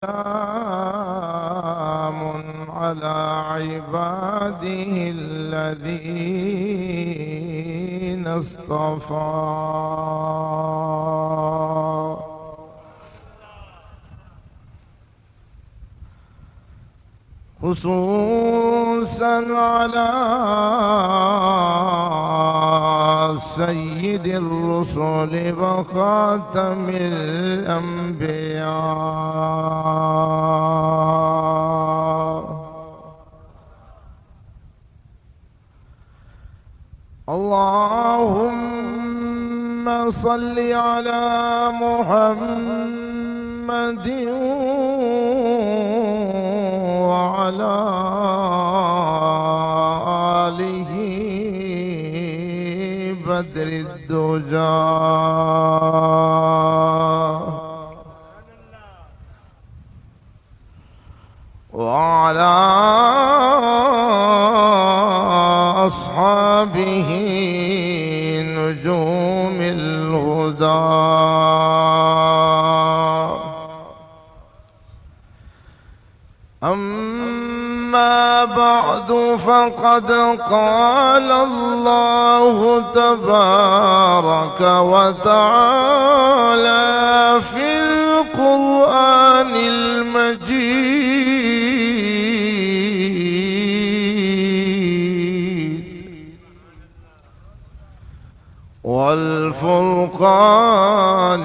سلام على عباده الذين اصطفى خصوصا على سيد الرسل وخاتم الأنبياء. اللهم صل على محمد وعلى آله بدر الدجى وعلى أصحابه نجوم الهدى. أما بعد فقد قال الله تبارك وتعالى في القرآن المجيد والفرقان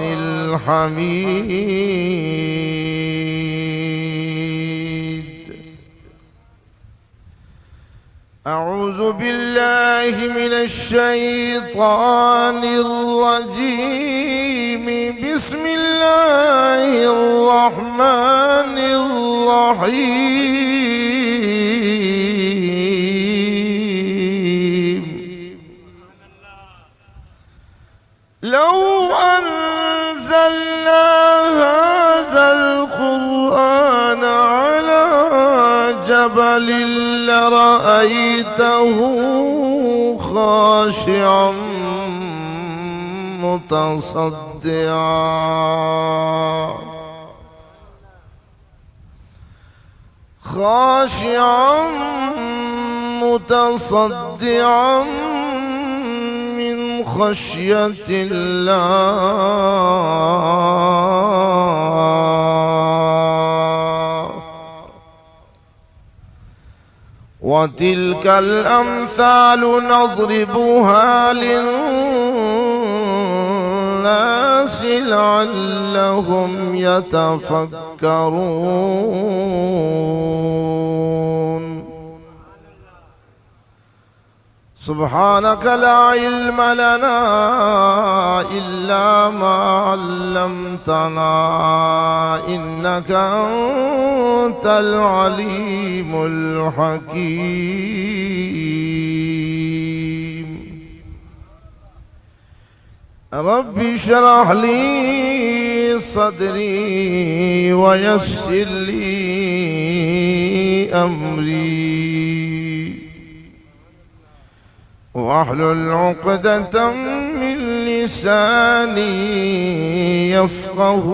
الحميد. أعوذ بالله من الشيطان الرجيم. بسم الله الرحمن الرحيم. لو أنزلنا هذا القرآن على جبل لرأيته خاشعا متصدعا من خشية الله. وتلك الأمثال نضربها للناس لعلهم يتفكرون. سبحانك لا علم لنا إلا ما علمتنا إنك أنت العليم الحكيم. رب اشرح لي صدري ويسر لي أمري واحلل عقدة من لساني يفقه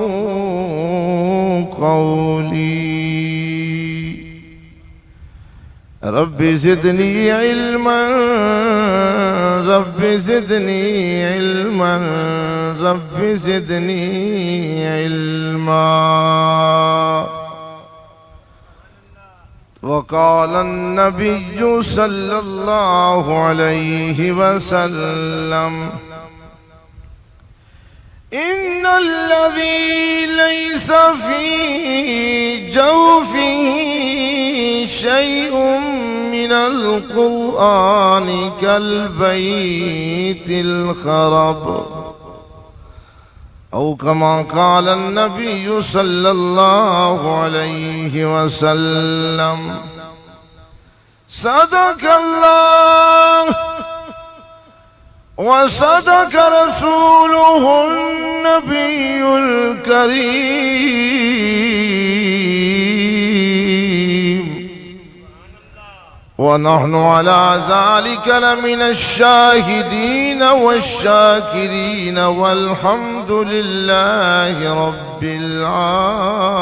قولي. رب زدني علما رب زدني علما رب زدني علما. وقال النبي صلى الله عليه وسلم إن الذي ليس في جوفه شيء من القرآن كالبيت الخرب أو كما قال النبي صلى الله عليه وسلم. صدق الله وصدق رسوله النبي الكريم ونحن على ذلك لمن الشاهدين والشاكرين والحمد لله رب العالمين.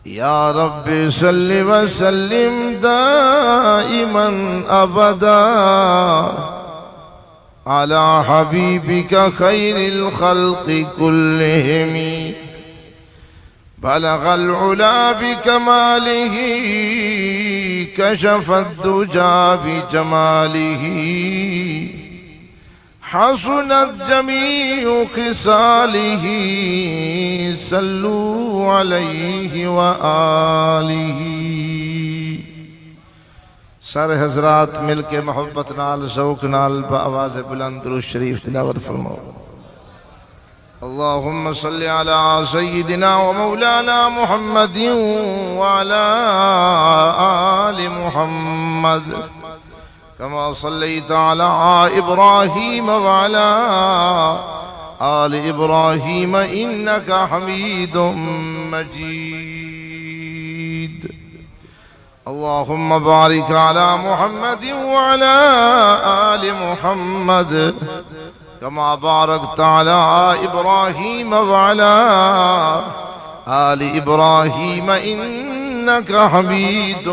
يا رب صل وسلم دائما أبدا على حبيبك خير الخلق كلهم، بلغ العلا بكماله، كشف الدجى بجماله، حسنت جميع خصاله، صلوا عليه وآله. سارے حضرات مل کے محبت نال ذوق نال بآواز بلند درود شریف تلاوت فرماؤ. اللهم صل على سيدنا ومولانا محمد وعلى آل محمد كما صليت على إبراهيم وعلى آل إبراهيم إنك حميد مجيد. اللهم بارك على محمد وعلى آل محمد كما باركت على إبراهيم وعلى آل إبراهيم إنك حميد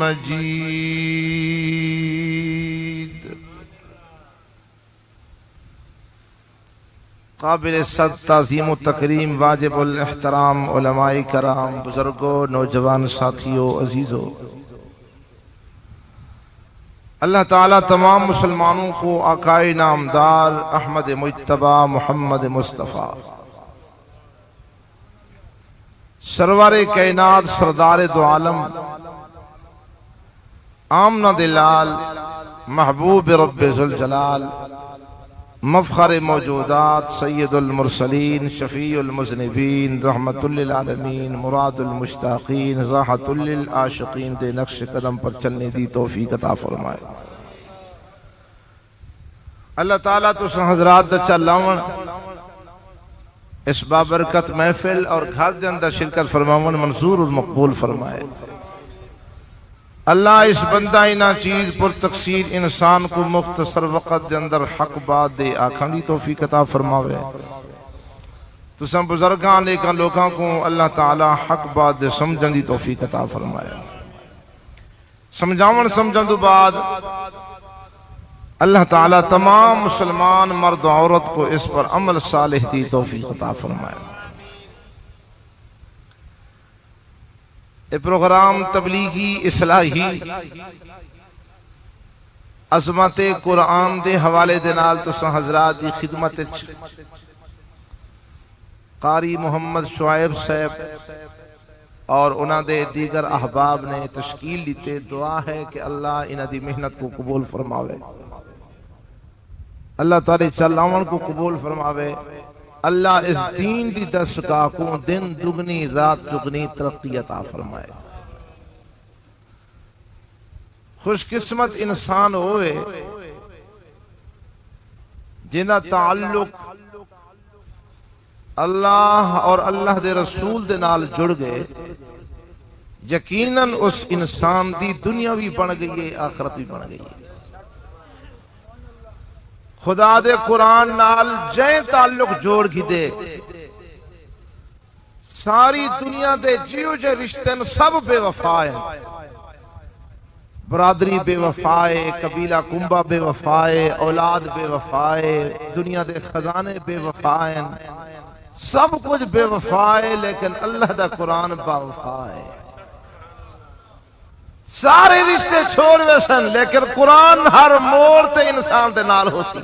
مجيد. قابل صد تعظیم و تکریم واجب الاحترام علماء کرام، بزرگوں، نوجوان ساتھیوں، عزیزوں، اللہ تعالیٰ تمام مسلمانوں کو آقائے نامدار احمد مجتبیٰ محمد مصطفیٰ سرور کائنات سردار دو عالم آمنہ دلال محبوب رب ذوالجلال مفخر موجودات سید المرسلین شفیع المذنبین رحمت للعالمین مراد المشتاقین راحت للعاشقین دے نقش قدم پر چلنے دی توفیق عطا فرمائے. اللہ تعالیٰ تو حضرات دا چلاون اس بابرکت محفل اور گھر دے اندر شرکت فرماون منظور اور مقبول فرمائے. اللہ اس بندہ اینا چیز پر تقصیر انسان کو مختصر وقت دے اندر حق بات دے آکھاں دی توفیق عطا فرماوے. تو سن بزرگاں لیکن لوگاں کو اللہ تعالیٰ حق بات دے سمجھن دی توفیق عطا فرمائے. سمجھاون سمجھن دو بعد اللہ تعالیٰ تمام مسلمان مرد و عورت کو اس پر عمل صالح دی توفیق عطا فرمائے. یہ پروگرام تبلیغی اصلاحی عظمت قرآن دے حوالے دے نال تساں حضرات دی خدمت قاری محمد شعیب صاحب اور انہاں دے دیگر احباب نے تشکیل لیتے. دعا ہے کہ اللہ انہاں دی محنت کو قبول فرماوے، اللہ تعالی چلاون کو قبول فرماوے. اللہ اس دین دی دستگاہ کو دن دگنی رات دگنی ترقی عطا فرمائے. خوش قسمت انسان ہوئے جنہ تعلق اللہ اور اللہ دے رسول دے نال جڑ گئے. یقیناً اس انسان دی دنیا بھی بن گئی ہے، آخرت بھی بن گئی ہے. خدا دے قرآن نال جائیں تعلق جوڑ کی دے ساری دنیا دے جیو جے رشتے سب بے وفائے. برادری بے وفائے، قبیلہ کنبہ بے وفائے، اولاد بے وفائے، دنیا دے خزانے بے وفائے، سب کچھ بے وفائے، لیکن اللہ دا قرآن با وفائے. سارے رشتے چھوڑ ویسن لیکن قرآن ہر موڑ تے انسان دے نال ہو سی.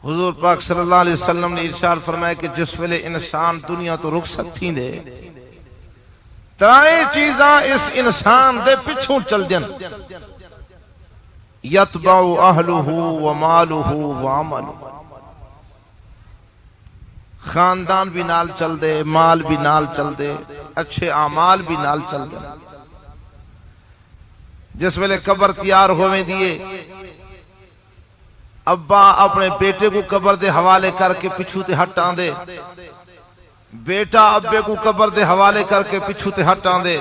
حضور پاک صلی اللہ علیہ وسلم نے ارشاد فرمایا کہ جس ویلے انسان دنیا تو رخصت تھی دے ترائیں چیزاں اس انسان دے پچھوں چل دین. یتبع اہلہ ومالہ وعملہ، خاندان بھی نال چل دے، مال بھی نال چل دے، اچھے اعمال بھی نال چل دے. جس ویلے قبر تیار ہوئے دیئے ابا اپنے بیٹے کو قبر دے حوالے کر کے پچھو تے ہٹاں دے بیٹا ابے کو قبر دے حوالے کر کے پچھو تے ہٹاں دے،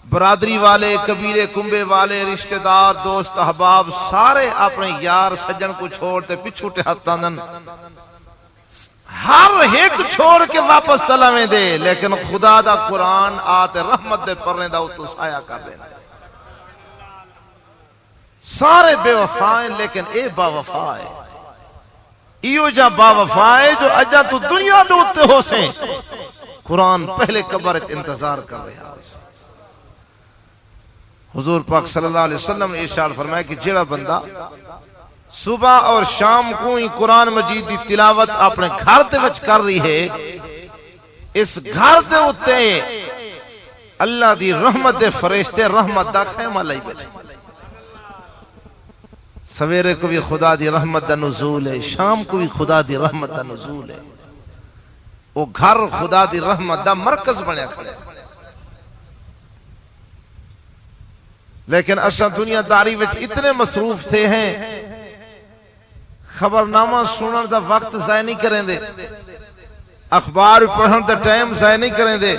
برادری والے، قبیلے کنبے والے، رشتہ دار، دوست احباب سارے اپنے یار سجن کو چھوڑ تے پچھو تے ہٹاں دن، ہر ایک چھوڑ کے واپس چلاویں دے، لیکن خدا دا قرآن آتے رحمت دے پرنے دا اتو سایہ کر دے۔ سارے بے وفائیں لیکن اے با وفائے، ایو جا با وفائے جو اجا تو دنیا دے اتے ہو سے قرآن پہلے قبر انتظار کر رہا ہے۔ حضور پاک صلی اللہ علیہ وسلم نے ارشاد فرمایا کہ جڑا بندہ صبح اور شام کو ہی قرآن مجید دی تلاوت اپنے گھر دے وچ کر رہی ہے، اس گھر دے اتے اللہ دی رحمت دے فرشتے رحمت دا خیمہ لائی بیٹھے، سویرے کو بھی خدا دی رحمت دا نزول ہے، شام کو بھی خدا دی رحمت دا نزول ہے، وہ گھر خدا دی رحمت دا مرکز بنیا کھڑے۔ لیکن اساں دنیا داری وچ اتنے مصروف تھے ہیں، خبرنامہ سنن دا وقت ضائع نہیں کریں دے، اخبار پڑھن دا ٹائم ضائع نہیں کریں دے،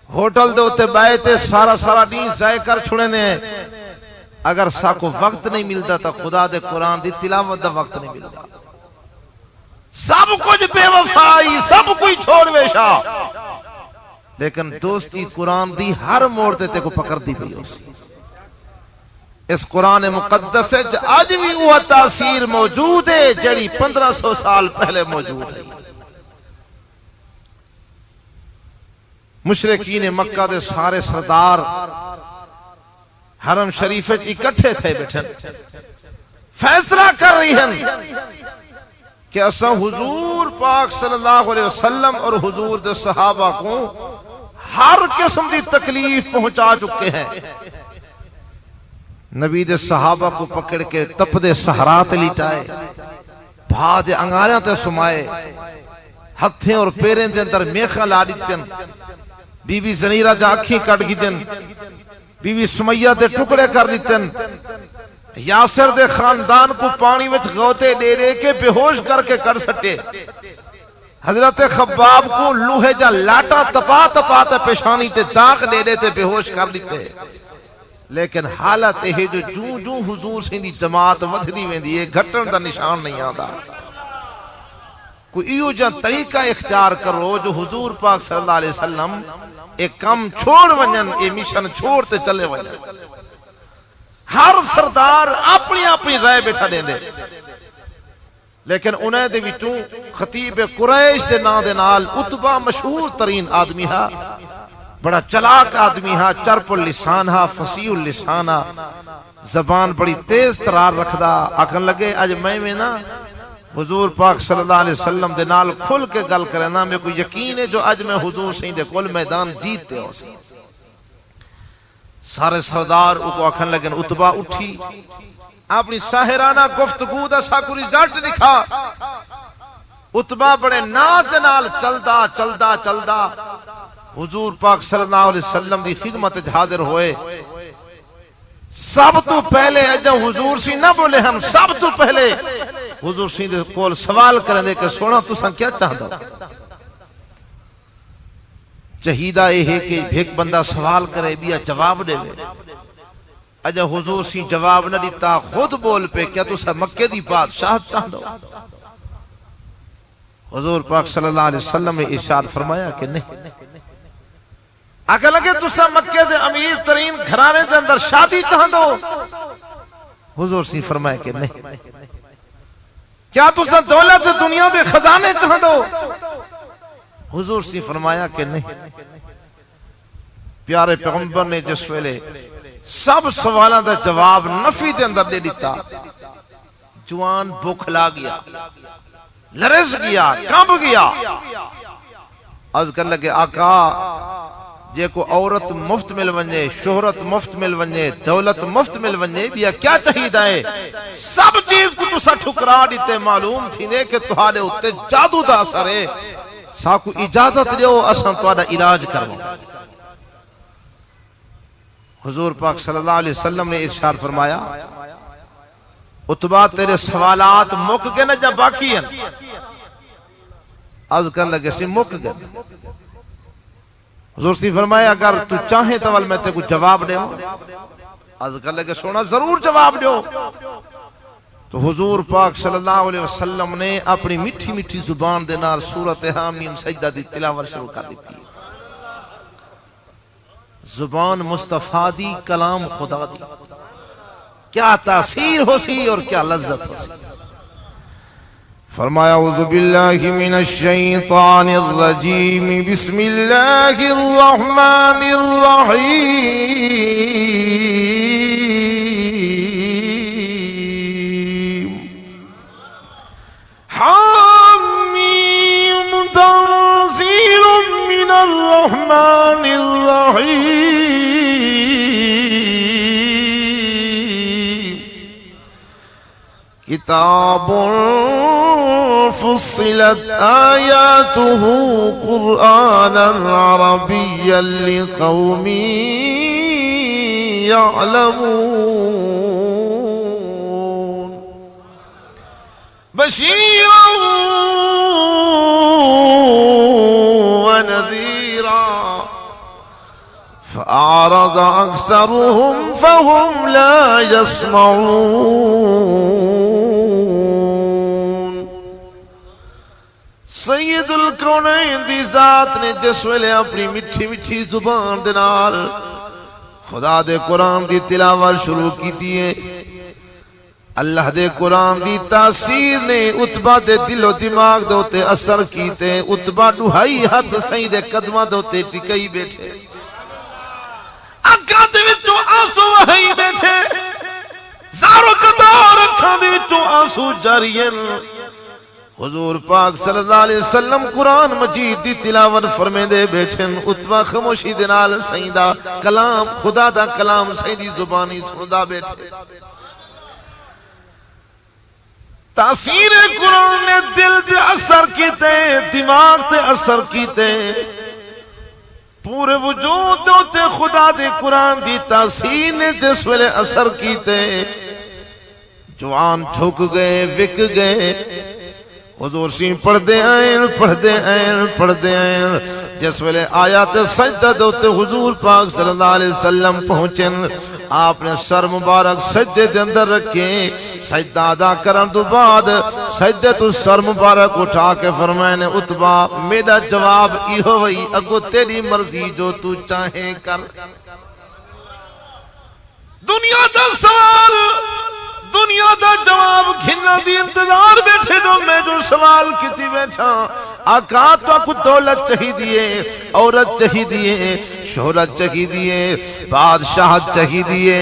ہوٹل دے ہوتے بائے تے سارا دین ضائع کر چھوڑیں دے۔ اگر ساکو وقت نہیں ملتا تا خدا دے قرآن دی تلاوت دا وقت نہیں ملتا، سب کچھ بے وفائی، سب کچھ چھوڑ ویشا، لیکن دوستی قرآن دی ہر موڑ تے کو پکڑ دی بھی ہو سی۔ اس قرآن مقدس ہے آج بھی وہ تاثیر موجود ہے جڑی 1500 سال پہلے موجود ہے۔ مشرکین مکہ دے سارے سردار حرم شریف اکٹھے تھے بیٹھن، فیصلہ کر رہی ہیں کہ اساں حضور پاک صلی اللہ علیہ وسلم اور حضور دے صحابہ کو ہر قسم دی تکلیف پہنچا چکے ہیں۔ نبی دے صحابہ کو پکڑ کے تپ دے صحرا تے لٹائے، بھا دے انگاریاں تے سمائے، ہتھیں اور پیریں دے اندر میخاں لا دیتن، بی بی زنیرہ دے آنکھیں کٹ گیتن، بی بی سمیہ دے ٹکڑے کر دیتن، یاسر دے خاندان کو پانی وچ غوطے دے دے کے بے ہوش کر کے کر سٹے، حضرت خباب کو لوہے جا لاٹا تپا تے پیشانی تے داغ دے دے تے بے ہوش کر دیتے۔ لیکن حالت یہ جو حضور سے دی جماعت ودھدی ویندی ہے، گھٹن دا نشان نہیں آتا۔ کوئی ایو جا طریقہ اختیار کرو جو حضور پاک صلی اللہ علیہ وسلم ایک کم چھوڑ ونجن، ایک مشن چھوڑتے چلے ونجن۔ ہر سردار اپنی رائے بیٹھا دیں دے، لیکن انہیں دے وچوں خطیب قریش دے نام دے نال عتبہ مشہور ترین آدمی ہے، بڑا چلاک آدمی ہے، چرپ اللسان ہے، فصیح اللسان ہے، زبان بڑی تیز ترار رکھدا، آکھن لگے اج میں نا حضور پاک صلی اللہ علیہ وسلم دے نال کھل کے گل کرنا، میں کو یقین ہے جو اج میں حضور سے دے کل میدان جیتے ہو سی۔ سارے سردار کو آکھن لگن، عتبہ اٹھی اپنی ساہرانہ گفتگو دا ساکو رزلٹ دکھا۔ عتبہ بڑے ناز نال چلدا حضور پاک صلی اللہ علیہ وسلم دی خدمت حاضر ہوئے۔ سب تو پہلے اجا حضور سی نہ بولے، ہم سب تو پہلے حضور سی دے کول سوال کریں دے کہ سونا تساں کیا چاہتا ہو؟ چہیدہ یہ ہے کہ ایک بندہ سوال کرے بیا جواب دے میں، اجا حضور سی جواب نہ دیتا، خود بول پہ کیا تساں مکے دی بادشاہت چاہتا ہو؟ حضور پاک صلی اللہ علیہ وسلم نے ارشاد فرمایا کہ نہیں۔ اگر لگے تساں مکے دے امیر ترین گھرانے دے اندر شادی چاہتا ہو؟ حضور سی فرمایا کہ نہیں۔ کیا تساں دولت دنیا دے خزانے چاہتا ہو؟ حضور سی فرمایا کہ نہیں۔ پیارے پیغمبر نے جس ویلے سب سوالاں دا جواب نفی دے اندر دے دیتا، جوان بھوک لا گیا، لرز گیا، کانپ گیا، عرض کر لگے آقا جے کو عورت مفت مل ونجے، شہرت مفت مل ونجے، دولت مفت مل ونجے، بیا کیا چاہید آئے؟ سب چیز کو تسا ٹھکرا دیتے، معلوم تھی نے کہ تہاڈے اتے جادو دا اثر ہے، ساکو اجازت دیو اساں تہاڈا علاج کرو۔ حضور پاک صلی اللہ علیہ وسلم نے ارشاد فرمایا، عتبہ تیرے سوالات مک کے نہ جا باقی ہیں، از کرنے لگے سی مک گئے حضور سی فرمایا اگر تو چاہے تو میں تے کو جواب دے از کرنے لگے سونا ضرور جواب دے تو حضور پاک صلی اللہ علیہ وسلم نے اپنی میٹھی میٹھی زبان دے نال سورۃ حامیم سجدہ دی تلاوت شروع کر دیتی ہے زبان مصطفیٰ دی کلام خدا دی کیا تاثیر ہو سی اور کیا لذت ہو سی فرمایا اعوذ باللہ من الشیطان الرجیم بسم اللہ الرحمن الرحیم حامیم تنزیل من الرحمن الرحیم کتاب فصلت آیاته قرآنا عربیا لقوم يعلمون بشیرا ونذیرا فأعرض أكثرهم فهم لا يسمعون سید الکونین دی ذات نے جس ویلے اپنی مٹھی مٹھی زبان دے نال خدا دے قرآن دی تلاوت شروع کی دیئے اللہ دے قرآن دی تاثیر نے اتبا دے دل و دماغ دے ہوتے اثر کیتے اتبا ڈوہائی ہاتھ سید قدمہ دے ہوتے ٹکئی بیٹھے اکھاں دے وچوں آنسو وہی بیٹھے زارو قطار اکھاں دے وچوں آنسو جارین حضور پاک صلی اللہ علیہ وسلم قرآن مجید دی تلاوت فرمے دے بیٹھن اتبا خاموشی دے نال سیدہ کلام خدا دا کلام سیدی زبانی سندا بیٹھے تاثیر قرآن نے دل دے اثر کیتے دماغ تے اثر کیتے پورے وجود تے خدا دے قرآن دی تاثیر نے جس ویلے اثر کیتے جوان جھک گئے وک گئے حضور سی پڑھ دے آئین جس ویلے آیات سجدہ دوتے حضور پاک صلی اللہ علیہ وسلم پہنچن آپ نے سر مبارک سجدے دے اندر رکھے سجدہ ادا کرن تو بعد سجدے تو سر مبارک اٹھا کے فرمائے نے اتبا میرا جواب ایہو وئی اگو تیری مرضی جو تو چاہے کر دنیا دا سوال دنیا دا جواب گھننا دی انتظار بیٹھے جو میں جو سوال کیتی بیٹھا آقا تو کو دولت چاہی دیئے عورت چاہی دیئے شہرت چاہی دیئے بادشاہت چاہی دیئے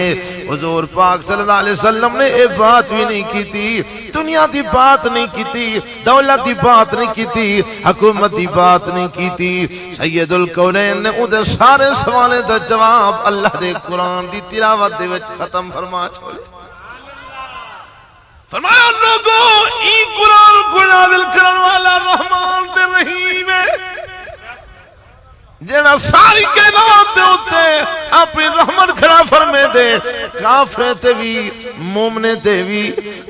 حضور پاک صلی اللہ علیہ وسلم نے ایک بات بھی نہیں کیتی دنیا دی بات نہیں کیتی دولت دی بات نہیں کیتی حکومت دی بات نہیں کیتی سید الکونین نے ادھر سارے سوالے دا جواب اللہ دے قرآن دی تلاوت دے وچ ختم فرما چھوڑے فرمایا لوگو ای قرآن کو نازل کرن والا رحمان تے رحیم ہے جینا ساری کائنات دے ہوتے اپنی رحمت کھڑا فرمے دے کافریں تے بھی مومنے تے بھی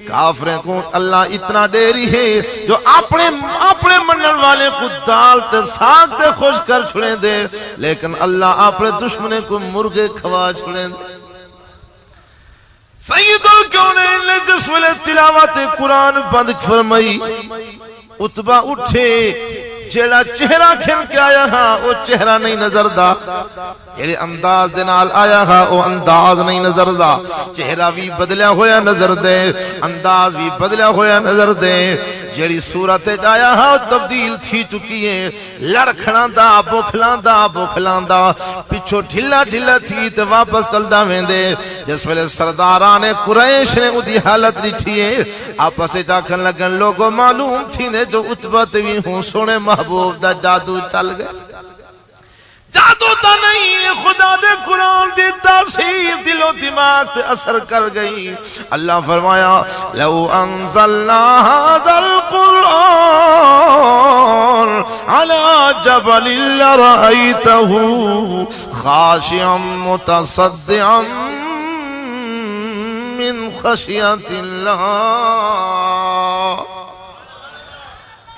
کافریں کو اللہ اتنا دیری ہے جو اپنے منن والے کو دال تے ساگ تے خوش کر چھڑے دے لیکن اللہ اپنے دشمنے کو مرغے کھوا چھڑے دے سید الکونین نے جس ویلے تلاوت قرآن بند فرمائی اتبا اٹھے جیڑا چہرہ کھن کے آیا ہاں وہ چہرہ نہیں نظر دا جیڑے انداز دے نال آیا ہاں وہ انداز نہیں نظر دا چہرہ بھی بدلیا ہویا نظر دے انداز بھی بدلیا ہویا نظر دے جیڑی صورت آیا ہاں تبدیل تھی چکی ہے لڑکھنا دا بوکھلان دا پچھو ڈھلا ڈھلا تھی تے واپس چلدا ویندے جس ویلے سرداران قریش نے ادھی حالت لٹھی ہے آپس ڈاکن لگن لوگوں معلوم تھی نے جو اتبت بھی ہوں سونے محبوب دا جادو چل گئے جادو تا نہیں خدا دے قرآن دی تاثیر دل و دماغ تے اثر کر گئی اللہ فرمایا لو انزلنا هذا القرآن على جبل لرأيته خاشعا متصدعا من خشیت اللہ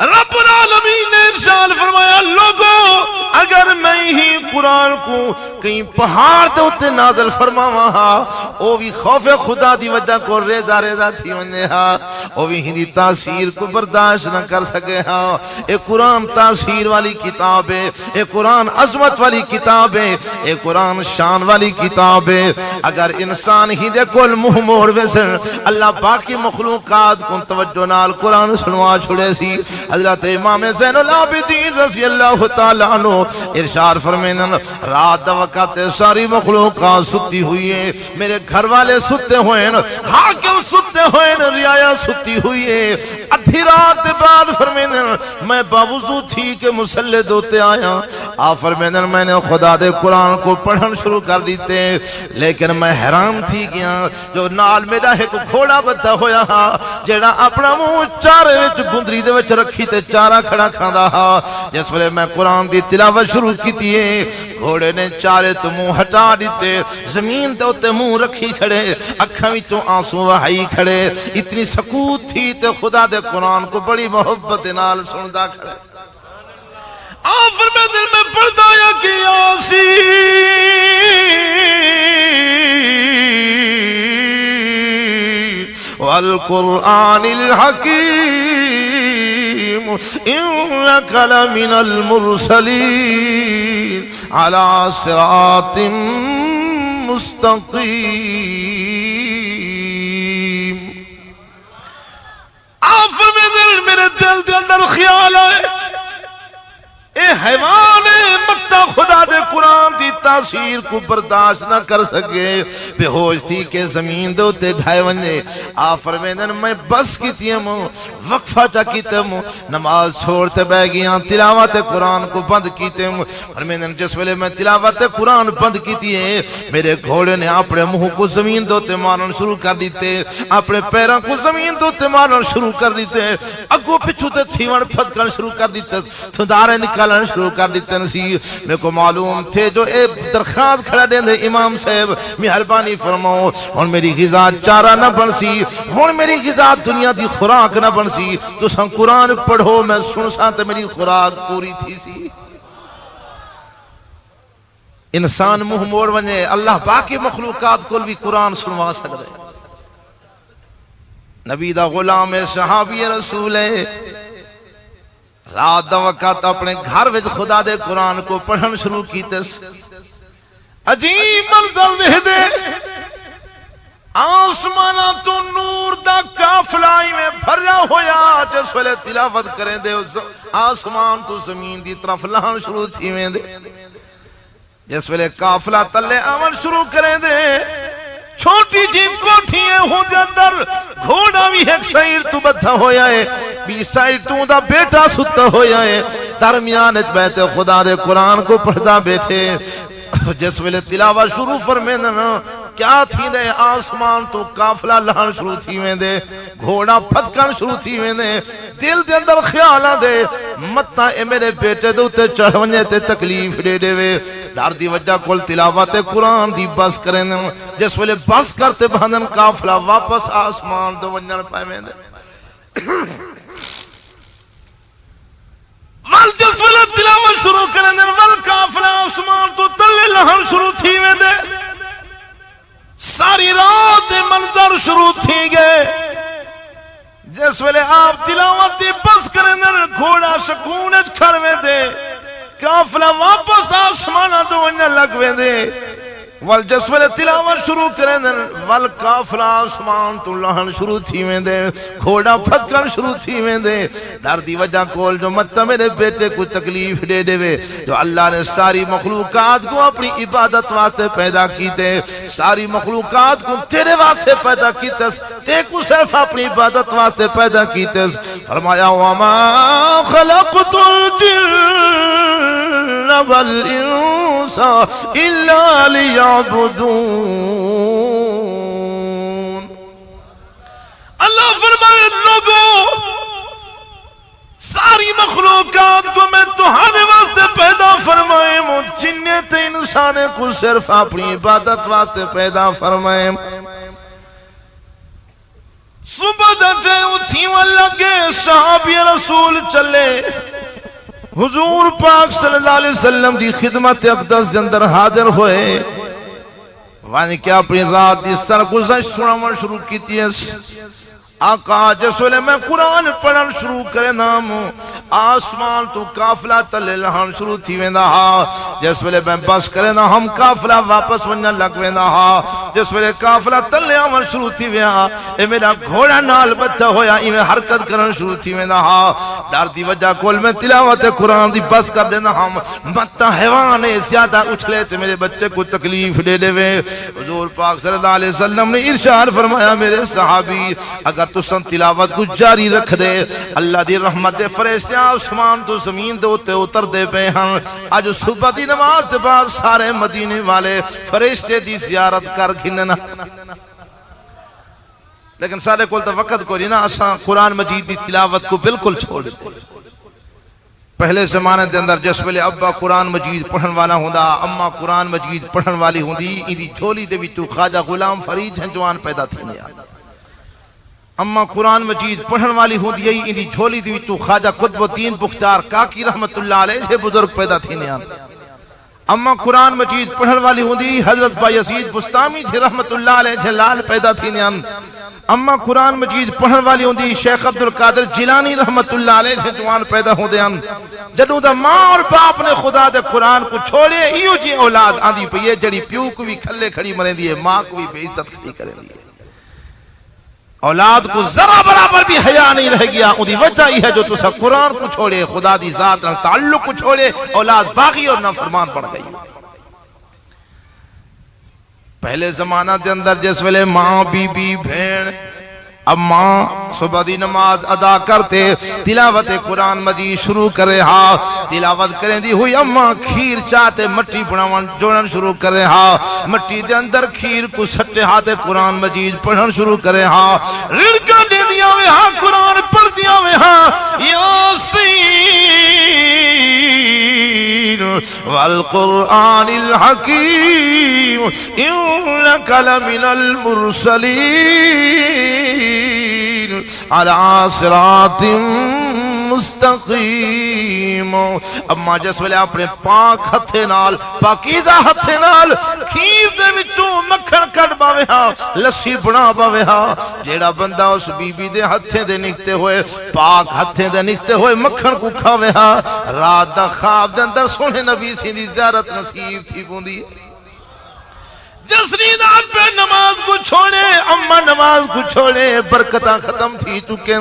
رب العالمین نے ارشاد فرمایا لوگو اگر میں ہی قرآن کو کہیں پہاڑ تے اتے نازل فرماواں ہا او بھی خوف خدا دی وجہ کو ریزہ ریزہ تھی ونجے ہا او بھی ہندی تاثیر کو برداشت نہ کر سکے ہا اے قرآن تاثیر والی کتاب ہے اے قرآن عظمت والی کتاب ہے اے قرآن شان والی کتاب ہے اگر انسان ہی دے کول منہ موڑ ویسن اللہ باقی مخلوقات کو توجہ نال قرآن سنوا چھڑے سی حضرت امام زین العابدین رضی اللہ تعالیٰ عنہ ارشاد فرمائیں رات دا وقت ساری مخلوقات ستی ہوئی ہے میرے گھر والے ستے ہوئے ہیں حاکم ستے ہوئے ہیں رعایا ستی ہوئی ہے ادھی رات بعد فرمائیں میں باوضو تھی کہ مسلح دوتے آیا آپ فرمائیں میں نے خدا دے قرآن کو پڑھن شروع کر دیتے لیکن میں حیران تھی گیا جو نال میرا ایک گھوڑا بدھا ہویا ہا جیڑا اپنا منہ چارے وچ گندری دے وچ رکھی تے چارہ کھڑا کھاندا ہا جس ویلے میں قرآن دی تلاوت شروع کیتی ہے گھوڑے نے چارے تو منہ ہٹا دیتے زمین تے اوتے منہ رکھی کھڑے اکھاں وچوں آنسو وہائی کھڑے اتنی سکوت تھی تے خدا دے قرآن کو بڑی محبت نال سندا کھڑے آفر میں دل میں پڑھتا یا کہ یاسین والقرآن الحکیم انک لمن المرسلین على صراط مستقیم آفر میں دل میرے دل دے اندر خیال آئے اے حیوان مکہ خدا دے قرآن دی تاثیر کو برداشت نہ کر سکے بے ہوش تھی کہ زمین دے تے ڈھائے ونجے آپ فرمیدن میں بس کیتی ہم وقفہ چا کیتے ہم نماز چھوڑتے بہ گیا تلاوت قرآن کو بند کیتے ہم فرمیدن جس ویلے میں تلاوت قرآن بند کیتی ہے میرے گھوڑے نے اپنے منہ کو زمین دے تے مارن شروع کر دیتے اپنے پیروں کو زمین دے تے مارن شروع کر دیتے اگو پچھو تے چھیون پھدکن شروع کر دیتے تھندارے نکالن شروع کر دیتے نسی میں کو معلوم تھے جو اے درخواست کھڑا دیں دے امام صاحب مہربانی فرماؤ ہون میری غذا چارہ نہ بن سی ہون میری غذا دنیا دی خوراک نہ بن سی تو سن قرآن پڑھو میں سن سا تے میری خوراک پوری تھی سی انسان منہ موڑ ونجے اللہ باقی مخلوقات کو بھی قرآن سنوا سکتے نبی دا غلام صحابی رسول ہے رات دا وقت اپنے گھر وچ خدا دے قرآن کو پڑھن شروع کیتے عجیب منظر دے دے آسمانہ تو نور دا کافلائی میں بھرا ہویا جس ویلے تلاوت کریں دے آسمان تو زمین دی طرف لہن شروع تھی میں دے جس ویلے کافلہ تلے آمن شروع کریں دے چھوٹی جی کوٹھیاں ہوں دے اندر گھوڑا بھی ایک سائر تو بدھا ہویا ہے بی سائر تو دا بیٹا ستا ہویا ہے درمیان اچ بیٹے خدا دے قرآن کو پڑھدا بیٹھے جس ویلے تلاوت شروع فرمینا کیا تھی دے آسمان تو کافلہ لہن شروع تھی میں دے گھوڑا پھدکن شروع تھی میں دے دل دے اندر خیالہ دے متنا اے میرے بیٹے دے تے چڑھونے تے تکلیف دے دے وے دار دی وجہ کل تلاوت قرآن دی بس کریں دے جس ویلے بس کرتے بہندن کافلہ واپس آسمان دو ونجن پائے میں دے وال جس ویلے تلاوت شروع کریں دے وال کافلہ آسمان تو تلے لہن شروع تھی میں دے ساری رات منظر شروع تھی گئے جس ویلے آپ تلاوت دی بس کریں دے گھوڑا سکون اچ کھڑ میں دے کافلہ واپس آسمانہ دو ونجا لگ میں دے وال جس ویلے تلاوت شروع کریں دے وال کافلہ آسمان تو لہن شروع تھی میں دے گھوڑا پھدکن شروع تھی میں دے در دی وجہ کول جو مت میرے بیٹے کو تکلیف دے دے وے جو اللہ نے ساری مخلوقات کو اپنی عبادت واسطے پیدا کیتے ساری مخلوقات کو تیرے واسطے پیدا کیتے تے کو صرف اپنی عبادت واسطے پیدا کیتے فرمایا وما خلقت الجن والانس الا لیعبدون اللہ فرمائے لوگوں ساری مخلوقات کو میں تمہارے واسطے پیدا فرمائے جنیں تے انسانے کو صرف اپنی عبادت واسطے پیدا فرمائے صبح دٹے اٹھی واللہ کے صحابی رسول چلے حضور پاک صلی اللہ علیہ وسلم دی خدمت اقدس دے اندر حاضر ہوئے وانی کیا اپنی رات دی سرگزشت سناون شروع کیتی ہے آقا جس ویلے میں قرآن پڑھن شروع کرے نام آسمان تو قافلہ تلے لہن شروع تھی ویندا ہا جس ویلے میں بس کرے نا ہم قافلہ واپس ونجن لگ ویندا ہا جس ویلے قافلہ تلے آون شروع تھی ویا اے میرا گھوڑا نال بچہ ہویا ایویں حرکت کرن شروع تھی ویندا ہا ڈر دی وجہ کول میں تلاوت قرآن دی بس کر دینا ہم مت حیوان زیادہ اچھلے تے میرے بچے کو تکلیف دے دے وے حضور پاک صلی اللہ علیہ وسلم نے ارشاد فرمایا میرے صحابی اگر تسن تلاوت کو جاری رکھ دے اللہ دی رحمت دے فرشتے آسمان تو زمین دے اوتے اتر دے پے ہن اج صبح دی نماز دے بعد سارے مدینے والے فرشتے دی زیارت کر گھننا لیکن سارے کول تے وقت کوئی نہ اساں قرآن مجید دی تلاوت کو بالکل چھوڑ دے پہلے زمانے دے اندر جس ویلے ابا قرآن مجید پڑھن والا ہوندا اما قرآن مجید پڑھن والی ہوندی ایندی جھولی دے وچوں خواجہ غلام فرید جوان پیدا تھیندے اما قرآن مجید پڑھن والی ہوندی ہے اندی جھولی دی وچوں خواجہ قطب الدین بختیار کاکی رحمت اللہ علیہ جے بزرگ پیدا تھی نیان اما قرآن مجید پڑھن والی ہوندی حضرت با یزید بستامی جے رحمت اللہ علیہ جے لال پیدا تھی نیان اما قرآن مجید پڑھن والی ہوندی شیخ عبدالقادر جیلانی رحمت اللہ علیہ جے جوان پیدا ہوندے ہیں جدوں دا ماں اور باپ نے خدا دے قرآن کو چھوڑے ایو جی اولاد آندی پئی ہے جڑی پیو کو بھی کھلے کھڑی مریندی ہے ماں کو بھی بے عزت کھڑی کریندی ہے اولاد کو ذرا برابر بھی حیا نہیں رہ گیا اندی وجہ ہی ہے جو تسا قرآن کو چھوڑے خدا دی ذات نال تعلق کو چھوڑے اولاد باغی اور نافرمان پڑ گئی پہلے زمانہ دے اندر جس ویلے ماں بی بی بھین اب ماں صبح دی نماز ادا کرتے تلاوت قرآن مجید شروع کرے ہا تلاوت کریں دی ہوئی اماں کھیر چاہتے مٹی بناون جوڑن شروع کرے ہا مٹی دے اندر کھیر کو سٹے ہاتے قرآن مجید پڑھن شروع کرے ہا رڑکا دے دیا وے ہاں قرآن پڑھ دیا وے ہاں یاسین والقرآن الحکیم انک لمن المرسلین على صراط مستقیم اما جس ویلے اپنے پاک ہتھے نال پاکیزہ ہتھے نال کھیر دے وچوں مکھن کڈ باوے ہاں لسی بنا باوے ہاں جیڑا بندہ اس بی بی دے ہتھے دے نکتے ہوئے پاک ہتھے دے نکتے ہوئے مکھن کو کھاوے ہاں رات دا خواب دے اندر سونے نبی سی دی زیارت نصیب تھی پوندی جس نیدان پہ نماز کو چھوڑے اما نماز کو چھوڑے برکتاں ختم تھی چکے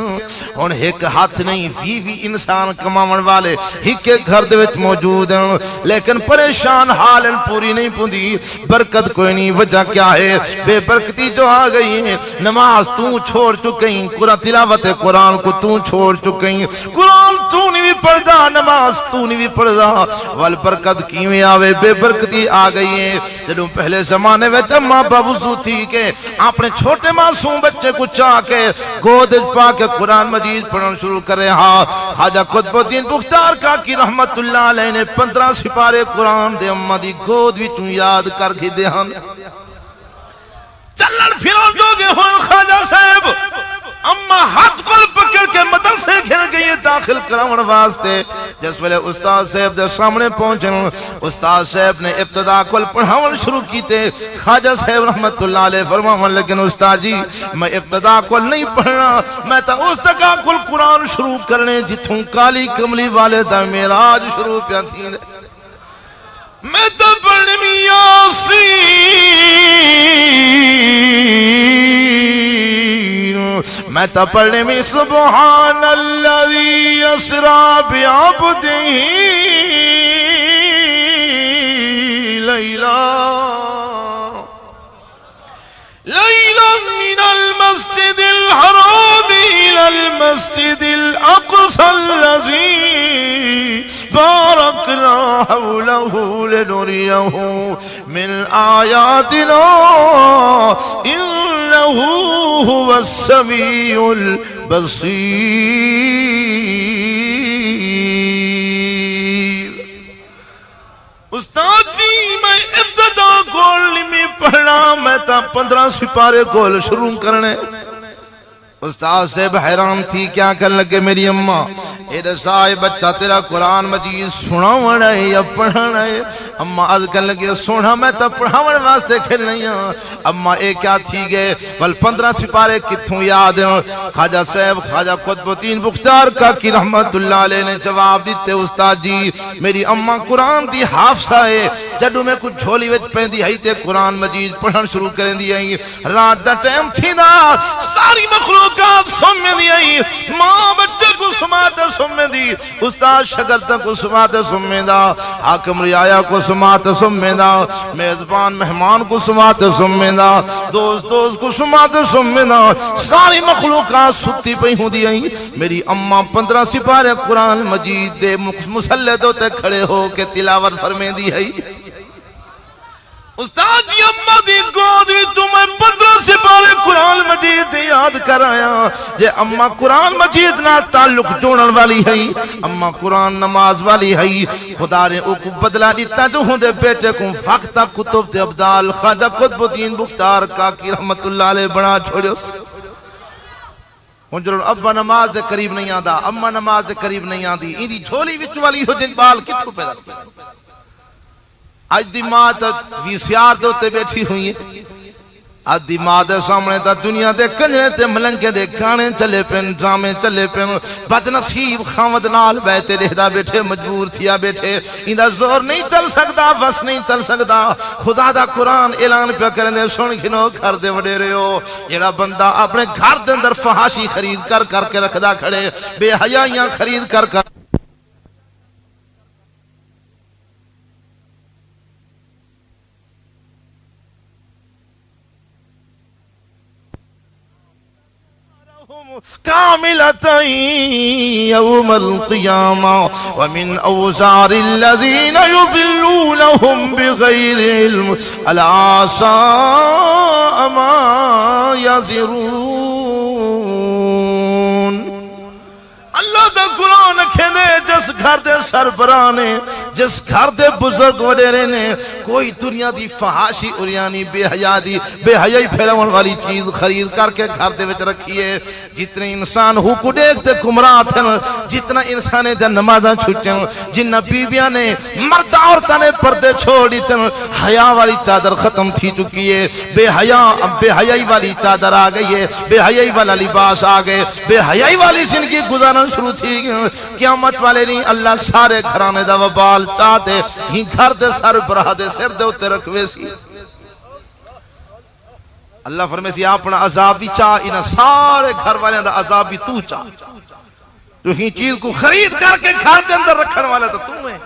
ہن ایک ہاتھ نہیں بھی انسان کماون والے ایک گھر دے وچ موجود ہیں لیکن پریشان حال پوری نہیں پوندی برکت کوئی نہیں وجہ کیا ہے بے برکتی جو آ گئی ہے نماز تو چھوڑ چکیں قرآن تلاوت قرآن کو تو چھوڑ چکیں قرآن تو نہیں بھی پڑھدا نماز تو نہیں بھی پڑھدا والبرکت کیویں آوے بے برکتی آ گئی ہے جدوں پہلے زمانے میں اماں باوضو تھی کہ اپنے چھوٹے معصوم بچے کو چاہ کے گود پا کے قرآن مجید پڑھنا شروع کرے ہاں خواجہ قطب الدین بختیار کاکی رحمت اللہ علیہ نے 15 سپارے قرآن دے اماں دی گود وچوں یاد کر کے دے ہن چلن پھرن جو گے ہن خواجہ صاحب اما ہاتھ کول پکڑ کے مدرسے گھر گئی داخل کراون واسطے جس ویلے استاد صاحب دے سامنے پہنچن استاد صاحب نے ابتدا کول پڑھاون شروع کیتے خواجہ صاحب رحمت اللہ علیہ فرماون لیکن استاد جی میں ابتدا کول نہیں پڑھنا میں تا اس جگہ کول قرآن شروع کرنے جتھوں کالی کملی والے دا معراج شروع پیا تھی میں تا پڑھنے میں یاسین میں تا پڑھنے میں سبحان الذی اسری بعبدہ لیلا من المسجد الحرام الى المسجد الاقصى الذي باركنا حوله لنريه من آياتنا إنه هو السميع البصير استاد جی میں ابتدا گول میں پڑھنا میں تا 15 سپارے گول شروع کرنے استاد صاحب حیران تھی کیا کر لگے میری اماں اے صاحب بچہ تیرا قرآن مجید سناون ہے یا پڑھن ہے؟ اما آج کہنے لگے سونا میں تو پڑھاون واسطے کھیلنی ہوں۔ اما اے کیا تھی گئے بل 15 سپارے کتھوں یاد ہیں؟ خواجہ صاحب خواجہ قطب الدین بختیار کاکی رحمت اللہ علیہ نے جواب دیتے استاد جی میری اما قرآن دی حافظہ ہے، جدو میں کچھ جھولی وچ پہندی ہے تے قرآن مجید پڑھن شروع کریں دی ہے، رات دا ٹائم تھی نا ساری مخلوقات سمیں دی ہے، ماں بچے کو سماتے سمیں دی، استاد شگرد کو سماتے سمیں دا، حاکم رعایا کو سماتے سمیں دا، میزبان مہمان کو سماتے سمیں دا، دوست کو سماتے سمیں دا، ساری مخلوقات ستی پہ ہوں دی ہیں۔ میری اماں 15 سپارے قرآن مجید دے مسلح دو تے کھڑے ہو کے تلاوت فرمیں دی ہے۔ استاد جی اماں دی گود بھی تمہیں 15 سپارے قرآن مجید دے یاد کرایا، جے اماں قرآن مجید نہ تعلق جوڑن والی ہے، اماں قرآن نماز والی ہے، خدا نے اوکو بدلا دیتا جو ہوں دے بیٹے کو فقطہ کتب دے عبدال خواجہ قطب الدین بختیار کاکی رحمت اللہ علیہ بنا چھوڑے اس ہنجرون ابا نماز دے قریب نہیں آدھا، اماں نماز دے قریب نہیں آدھی، این دی جھولی وچ والی ہو جن بال کتھو پیدا کیا؟ آج دی ماں تا وی سی آر دوتے بیٹھی ہوئی ہیں، آج دی ماں دے سامنے تا دنیا دے کنجرے تے ملنگے دے گانے چلے پین ڈرامے چلے پین، بد نصیب خامد نال بیٹے رہدا بیٹھے مجبور تھیا بیٹھے، اندہ زور نہیں چل سکتا بس نہیں چل سکتا، خدا دا قرآن اعلان پہ کرنے دے سن کھنو گھر دے وڈے رہے ہو، جیڑا بندہ اپنے گھر دے اندر فحاشی خرید کر کے رکھدا کھڑے، بے حیائیاں خرید کر كاملتين يوم القيامة ومن أوزار الذين يضلونهم بغير علم ألا ساء ما يزرون۔ اللہ دا قرآن کھنے جس گھر دے سربرانے جس گھر دے بزرگ وڈیرے نے کوئی دنیا دی فحاشی اریانی بے حیائی پھیلاون والی چیز خرید کر کے گھر دے وچ رکھیے، جتنے انسان ہو کو دیکھ تے گمراہ تھے، جتنا انسانے دے نمازاں چھٹیں، جنہ بیویاں نے مرد عورتاں نے پردے چھوڑی تے حیا والی چادر ختم تھی چکی ہے، بے حیائی والی چادر آ گئی ہے، بے حیائی والا لباس آ گئے، بے حیائی والی زندگی گزارنا شروع تھی گئی۔ قیامت والے نہیں اللہ سارے گھرانے دا وبال چاہتے ہی گھر دے سر براہ دے سر دے اتے رکھوے سی۔ اللہ فرمے سی اپنا عذاب بھی چاہ، انہا سارے گھر والے دا عذاب بھی تو چاہ، تو ہی چیز کو خرید کر کے گھر دے اندر رکھن والا تو تمہیں۔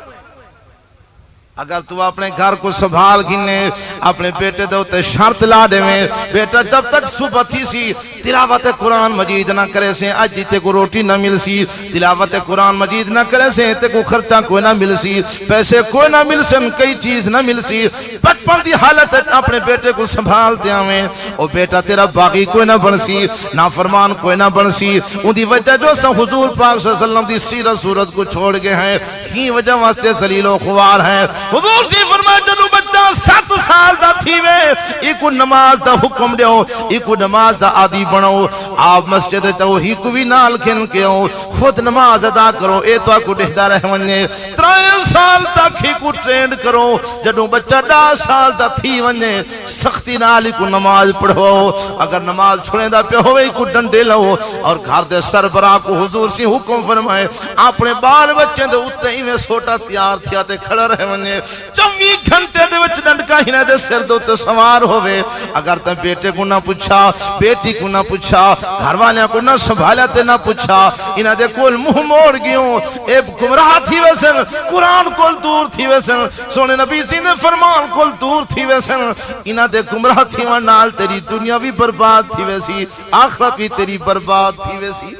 اگر تو اپنے گھر کو سنبھال گھنے اپنے بیٹے دے ہوتے شرط لا دے میں بیٹا جب تک صبح تھی سی تلاوت قرآن مجید نہ کرے سے آج دیتے کو روٹی نہ مل سی، تلاوت قرآن مجید نہ کرے سے تے کو خرچہ کوئی نہ مل سی، پیسے کوئی نہ مل سے کئی چیز نہ مل سی، بچپن دی حالت اپنے بیٹے کو سنبھال دیا میں او بیٹا تیرا باغی کوئی نہ بن سی، نافرمان کوئی نہ بن سی، ان دی وجہ جو سا حضور پاک صلی اللہ علیہ وسلم دی سیرت صورت کو چھوڑ گئے ہیں، ہی وجہ واسطے ذلیل و خوار ہیں۔ حضور سی فرمائے جنو بچہ 7 سال دا تھی وے ایکو نماز دا حکم دیو، ایکو نماز دا عادی بنو، آپ مسجد چاہو ہی کو بھی نال کھن کے ہو، خود نماز ادا کرو، اے تو آکو دہدہ رہ ونجے 3 سال تک ہی کو ٹرینڈ کرو، جنو بچہ 10 سال دا تھی ونجے سختی نالی کو نماز پڑھو، اگر نماز چھوڑیں دا پہ ہوئے کو ڈنڈے لو، اور گھر دے سربراہ کو حضور سی حکم فرمائے اپنے بال بچے دے اتے ہی میں سوٹا تیار تھیا تے کھڑا رہ ونجے 24 گھنٹے دے وچ ڈنڈکا ہی نہ دے سر دے تے سوار ہوئے، اگر تے بیٹے کو نہ پوچھا بیٹی کو نہ پوچھا گھر والے کو نہ سنبھالا تے نہ پوچھا، انہاں دے کول منہ موڑ گیوں، اے گمراہ تھی ویسن، قرآن کول دور تھی ویسن، سونے نبی سی دے فرمان کول دور تھی ویسن، انہاں دے گمراہ تھی نال تیری دنیا بھی برباد تھی ویسی، آخرت بھی تیری برباد تھی ویسی۔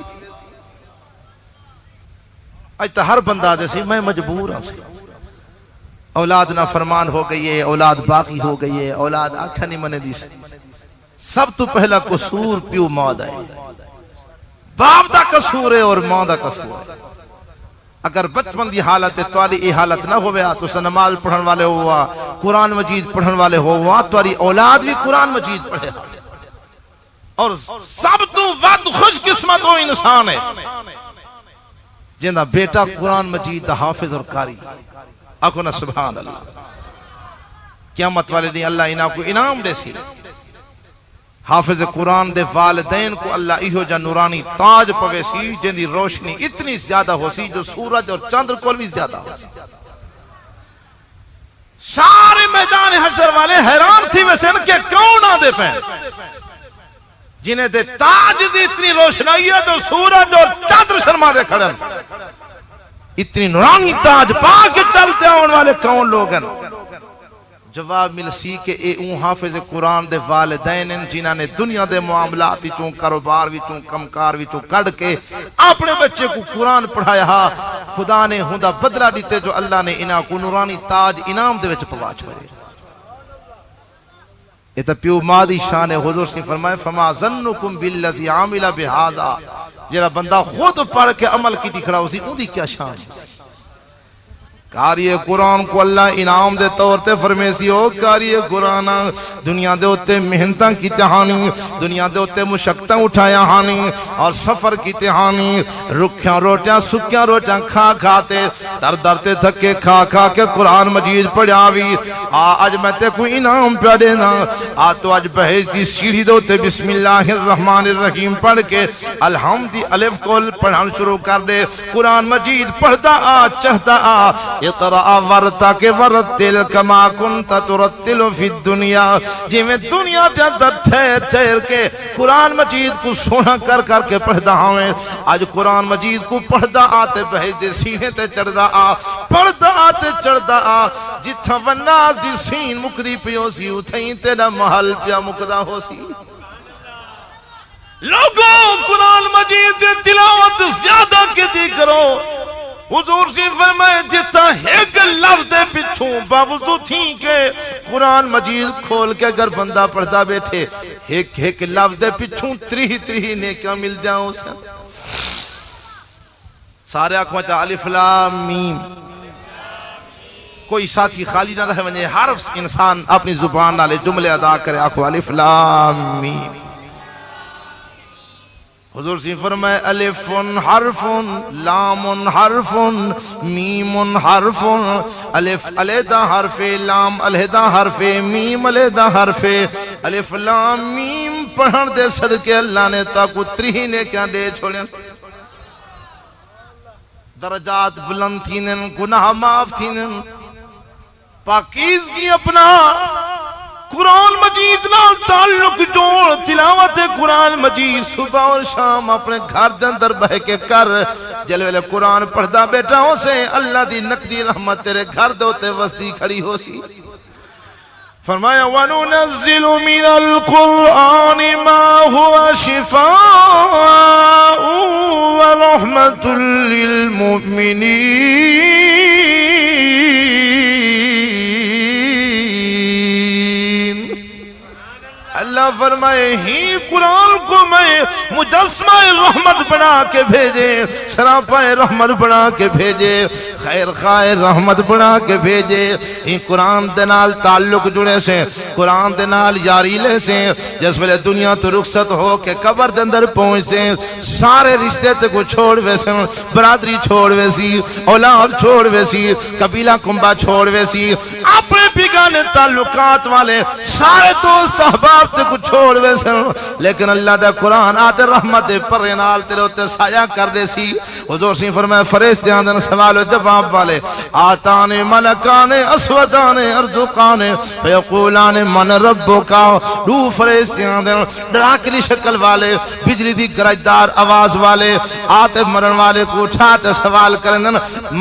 آج تا ہر بندہ دے سی میں مجبور ہاں سی، اولاد نہ فرمان ہو گئی ہے، اولاد باقی ہو گئی ہے، اولاد آنکھا نہیں منے دی سی، سب تو پہلا قصور پیو ماں دا ہے، باپ دا قصور ہے اور ماں دا قصور ہے۔ اگر بچپن دی حالت ہے توالی ای حالت نہ ہوئے تو سے نماز پڑھن والے ہوا، قرآن مجید پڑھن والے ہوا، توالی اولاد بھی قرآن مجید پڑھے، اور سب تو ود خوش قسمت وہ انسان ہے جندا بیٹا قرآن مجید دا حافظ اور قاری، آکھو نا سبحان اللہ۔ قیامت والے دن اللہ انہاں کو انعام دے سی، حافظ قرآن دے والدین کو اللہ ایہو جا نورانی تاج پوے سی جن دی روشنی اتنی زیادہ ہو سی جو سورج اور چندر کو بھی زیادہ ہو سی۔ سارے میدان حشر والے حیران تھی ویسے ان کے کون آ دے پہن جنہیں دے تاج دی اتنی روشنائی ہے جو سورج اور چندر شرما دے کھڑن، اتنی نورانی تاج پا کے چلتے آن والے کون لوگ ہیں؟ جواب مل سی کہ اے اون حافظ قرآن دے والدین ہیں جنہاں نے دنیا دے معاملات وچوں کاروبار وچوں کمکار وچوں کڈ کے اپنے بچے کو قرآن پڑھایا، خدا نے ہوندا بدلہ دیتے جو اللہ نے انہاں کو نورانی تاج انعام دے وچ پوا چھوڑے۔ یہ تو پیو مادی شان ہے، حضور نے فرمایا فما ظنکم بالذی عامل بہذا، جڑا بندہ خود پڑھ کے عمل کی دکھڑا اسی اون دی کیا شان ہے۔ قاری قرآن کو اللہ انعام دے طور تے فرمیسی ہو قاری قرآن دنیا دے ہوتے محنتاں کی تہانی، دنیا دے ہوتے مشقتاں اٹھایا ہانی اور سفر کی تہانی، رکھیاں روٹیاں سکیاں روٹیاں کھا کھاتے در در تے تھکے کھا کھا کے قرآن مجید پڑھاوی، آج میں تے کوئی انعام پہ دینا، تو آج بہج دی سیڑھی دے ہوتے بسم اللہ الرحمن الرحیم پڑھ کے الحمدی الف کول پڑھان شروع کر دے، قرآن مجید پڑھتا چہتا اقرأ ورتک ورتل کما کنت ترتل فی الدنیا، جی میں دنیا دے اندر ٹھہر ٹھہر کے قرآن مجید کو سونا کر کر کے پڑھدا ہوں، آج قرآن مجید کو پڑھدا آتے بہج دے سینے تے چڑھدا پڑھدا آتے چڑھدا جتھا وناز دی سین مکدی پیو سی اتھیں تیرا محل پیا مکدا ہو سی۔ لوگوں قرآن مجید دے تلاوت زیادہ کیتی کرو، حضور سے فرمائے جتا ایک لفظ دے پچھوں باوضو تھی کہ قرآن مجید کھول کے اگر بندہ پڑھتا بیٹھے ایک لفظ دے پچھوں تری نیکیاں مل جاؤں سے۔ سارے آنکھوں چاہ الف لام میم، کوئی ساتھی خالی نہ رہے ونجے، ہر انسان اپنی زبان نالے جملے ادا کرے، آنکھوں الف لام میم۔ حضور سے فرمائے الف حرف لام حرف میم حرف، الف علیحدہ حرف، لام علیحدہ حرف، میم علیحدہ حرف، الف لام میم پڑھن دے صدقے اللہ نے تاکو ترینے کیا دے چھوڑیں، درجات بلند تھینن، گناہ معاف تھینن، پاکیزگی اپنا قرآن مجید نال تعلق جوڑ، تلاوت قرآن مجید صبح اور شام اپنے گھر دے اندر بہ کے کر، جلوے قرآن پڑھدا بیٹا ہو سے اللہ دی نقدی رحمت تیرے گھر دے ہوتے وسطی کھڑی ہو سی۔ فرمایا وَنُنَزِّلُ مِنَ الْقُرْآنِ مَا هُوَ شِفَاءٌ وَرَحْمَةٌ لِّلْمُؤْمِنِينَ۔ اللہ فرمائے ہی قرآن کو میں مجسمہ رحمت بنا کے بھیجے، شراپہ رحمت بنا کے بھیجے، خیر خائر رحمت بنا کے بھیجے، ہی قرآن دے نال تعلق جڑے سے، قرآن دے نال یاری لے سے، جس ویلے دنیا تو رخصت ہو کے قبر دے اندر پہنچ سے، سارے رشتے تے کو چھوڑ ویسے، برادری چھوڑ ویسی، اولاد چھوڑ ویسی، قبیلہ کنبہ چھوڑ ویسی، اپنے بگانے تعلقات والے سارے دوست احباب تے کو چھوڑ ویسے، لیکن اللہ دا قرآن آتے رحمت دے پر نال تیرے ہوتے سایہ کر دے سی۔ حضور سے فرمائے فرشتیاں دن سوال و جواب والے، آتانے ملکانے اسودانے ارزقانے فیقولانے من ربکا، دو فرشتیاں دن ڈراکلی شکل والے، بجلی دی گرجدار آواز والے، آتے مرن والے کو اٹھاتے سوال کرن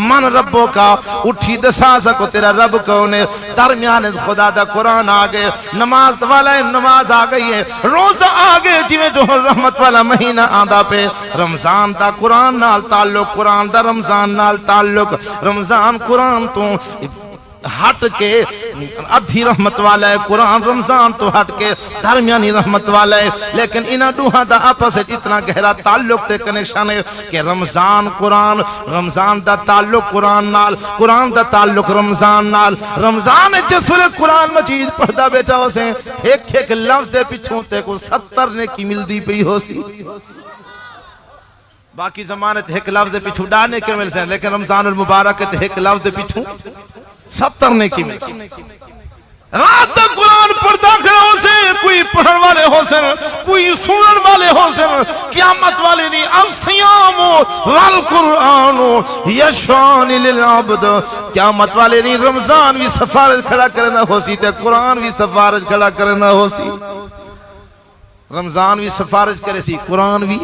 من ربکا، اٹھی دسا سکو تیرا رب کونے، درمیان خدا دا قرآن آگے، نماز والا نماز آگئی ہے، روزہ آگے جویں جو رحمت والا مہینہ آدھا پہ، رمضان دا قرآن نال تعلق، قرآن دا رمضان نال تعلق، رمضان قرآن تو ہٹ کے ادھی رحمت والا ہے، قرآن رمضان تو ہٹ کے درمیانی رحمت والا ہے، لیکن انہاں دوہاں دا آپس اتنا گہرا تعلق تے کنیکشن ہے کہ رمضان قرآن، رمضان دا تعلق قرآن نال، قرآن دا تعلق رمضان نال، رمضان جس ویلے قرآن مجید پڑھدا بیٹا ہو سے ایک ایک لفظ دے پچھوں تے کو 70 نیکی ملدی پئی ہو سی۔ باقی زمانے تے ایک لفظ پیچھو ڈانے کے مل سے، لیکن رمضان المبارک تے ایک لفظ پیچھو 70 نے کی مل سے۔ رات تک قرآن پڑھتا کھڑا ہو سے، کوئی پڑھن والے ہو سے، کوئی سنن والے ہو سے، قیامت والے نہیں۔ الصیام والقرآن یشفعان للعبد، قیامت والے نہیں، رمضان بھی سفارش کھڑا کرنا ہو سی تے قرآن بھی سفارش کھڑا کرنا ہو سی۔ رمضان بھی سفارش کرے سی، قرآن بھی۔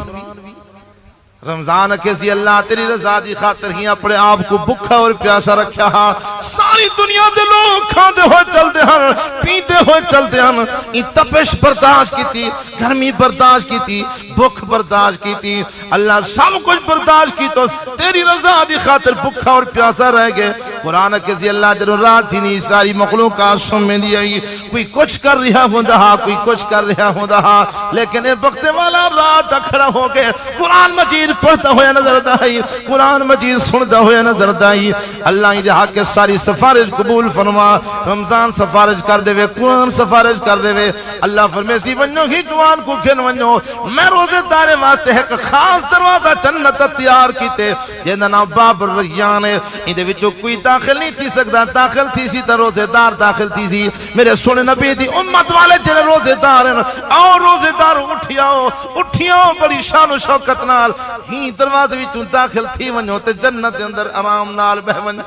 رمضان کیسی اللہ تیری رضا دی خاطر ہی اپنے آپ کو بھکھا اور پیاسا رکھا ہاں۔ ساری دنیا دے لوگ کھاندے ہوئے چلتے ہیں، پیندے ہوئے چلتے ہیں، ان تپش برداشت کی تھی، گرمی برداشت کی تھی، بھوک برداشت کی تھی، اللہ سب کچھ برداشت کی تو تیری رضا دی خاطر بھکھا اور پیاسا رہ گئے۔ قرآن کیسی اللہ دن رات ہی نہیں ساری مخلوقات سن میں دی آئی، کوئی کچھ کر رہا ہوندہ، کوئی کچھ کر رہا ہوندہ، لیکن اے وقت والا رات کھڑا ہو گئے، قرآن مجید پڑھتا ہویا نظر دائی، قرآن مجید سنتا ہویا نظر دائی۔ اللہ ہی دہا کے ساری سفارش قبول فرما، رمضان سفارش کر دے وے، قرآن سفارش کر دے وے۔ اللہ فرمے سی ونجو ہی جوان کو کھن ونجو، میں روزے دارے واسطے ایک خاص دروازہ جنت تیار کیتے، جیندہ نام باب الریان ہے، اندے وچو کوئی داخل نہیں تھی سکتا، داخل تھی سی تا روزے دار داخل تھی سی۔ میرے سونے نبی دی امت والے جنہیں روزے دار ہیں، آؤ روزے دار اٹھیاؤ، اٹھیاؤ بڑی شان و شوکت نال، ہی دروازے وچوں داخل تھی ونجو تے جنت اندر آرام نال بہ ونجو۔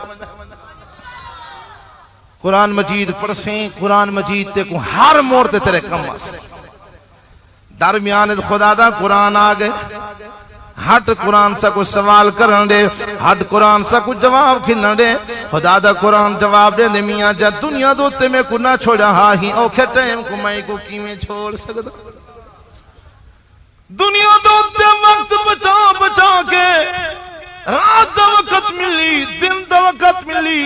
قرآن مجید پڑھسیں، قرآن مجید تے کو ہر موڑ تے تیرے کم آسے۔ درمیان خدا دا قرآن آگئے، ہٹ قرآن سا کو سوال کرن دے، ہٹ قرآن سا کو جواب کھنن دے، خدا دا قرآن جواب دے دے میاں جا دنیا دوتے میں کو نہ چھوڑا ہاں ہی اوکھے ٹائم کو میں کو کی میں چھوڑ سکتا۔ دنیا دوتے وقت بچا بچا کے، رات دا وقت ملی، دن دا وقت ملی،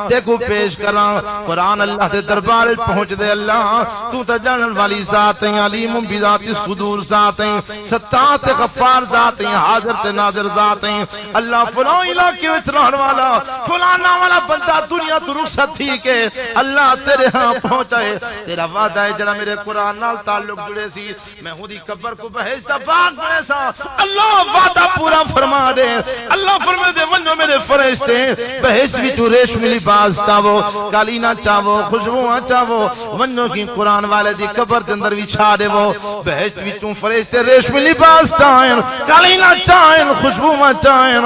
دیکھو پیش کراں قرآن اللہ دے دربار پہنچ دے۔ اللہ تو تا جانن والی ذات ہیں، علیم بذات الصدور ذات ہیں، ستات غفار ذات ہیں، حاضر تے ناظر ذات ہیں۔ اللہ فلاں علاقے وچ رہن والا فلانا والا بندہ دنیا تو رخصت تھی کہ اللہ تیرے ہاں پہنچائے۔ تیرا وعدہ ہے جڑا میرے قرآن نال تعلق جڑے سی، میں ہوں دی قبر کو بہشت دا باغ بنے سا، اللہ وعدہ پورا فرما دے۔ اللہ فرما دے ونجو میرے فرشتے بہشت وچوں ریشمی لباس چاہو، قالینہ چاہو، خوشبوواں چاہو، ونجو کی قرآن والے دی قبر دے اندر وچھا دے وہ بہشت وچوں فرشتے ریشمی لباس چاہیں، قالینہ چاہیں، خوشبوواں چاہیں۔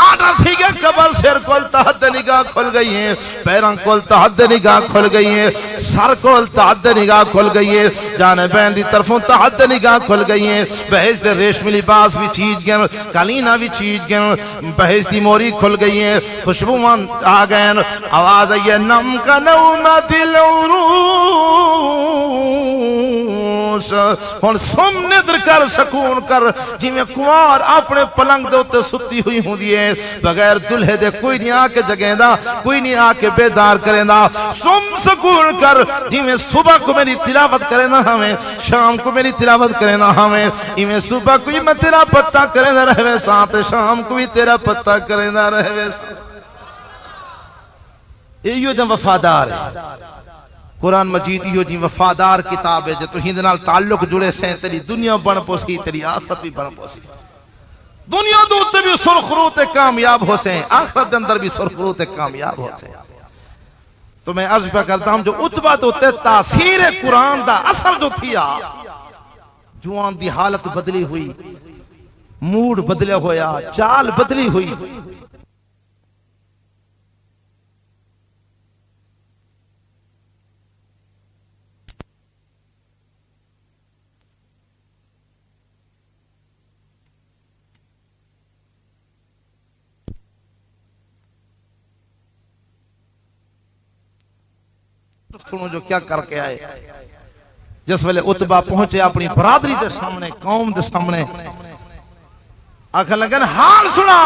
آٹا تھی کہ قبر سر کول تحت نگاہ کھل گئی ہے، پیران کول تحت نگاہ کھل گئی ہے، سر کول تحت نگاہ کھل گئی ہے، جانبین دی طرفوں تحت نگاہ کھل گئی ہے۔ بہشت ریشمی لباس بھی چیز گئن، قالینہ بھی چیز گئن، بہشت دی موری کھل گئی ہے، خوشبوواں آگئن، آواز آئیے نم کا نومت العروس، ہون سم ندر کر سکون کر، جی میں کوار اپنے پلنگ دے ہوتے ستی ہوئی ہوں دیئے، بغیر دلہے دے کوئی نہیں آکے جگہیں دا، کوئی نہیں آکے بیدار کریں دا، سم سکون کر، جی میں صبح کو میری تلاوت کریں نا ہمیں، شام کو میری تلاوت کریں نا ہمیں، جی میں صبح کوئی میں تیرا پتہ کریں نا رہوے ساتھ، شام کو بھی تیرا پتہ کریں نا رہوے ساتھ۔ ایو جن وفادار ہے قرآن مجید، ایو جن وفادار کتاب ہے جو تو ہندنال تعلق جڑے سے تیری دنیا بن پوسی، تیری آخرت بھی بن پوسی۔ دنیا دوتے بھی سرخروت کامیاب ہو سے، آخرت اندر بھی سرخروت کامیاب ہو سے۔ تو میں عرض پہ کرتا ہوں جو اتبا دوتے تاثیر قرآن دا اثر جو تھیا، جوان دی حالت بدلی ہوئی، موڈ بدلے ہویا، چال بدلی ہوئی۔ سنو جو کیا کر کے آئے، جس ویلے اتبا پہنچے اپنی برادری دے سامنے، قوم دے سامنے، آکھن لگن حال سنا۔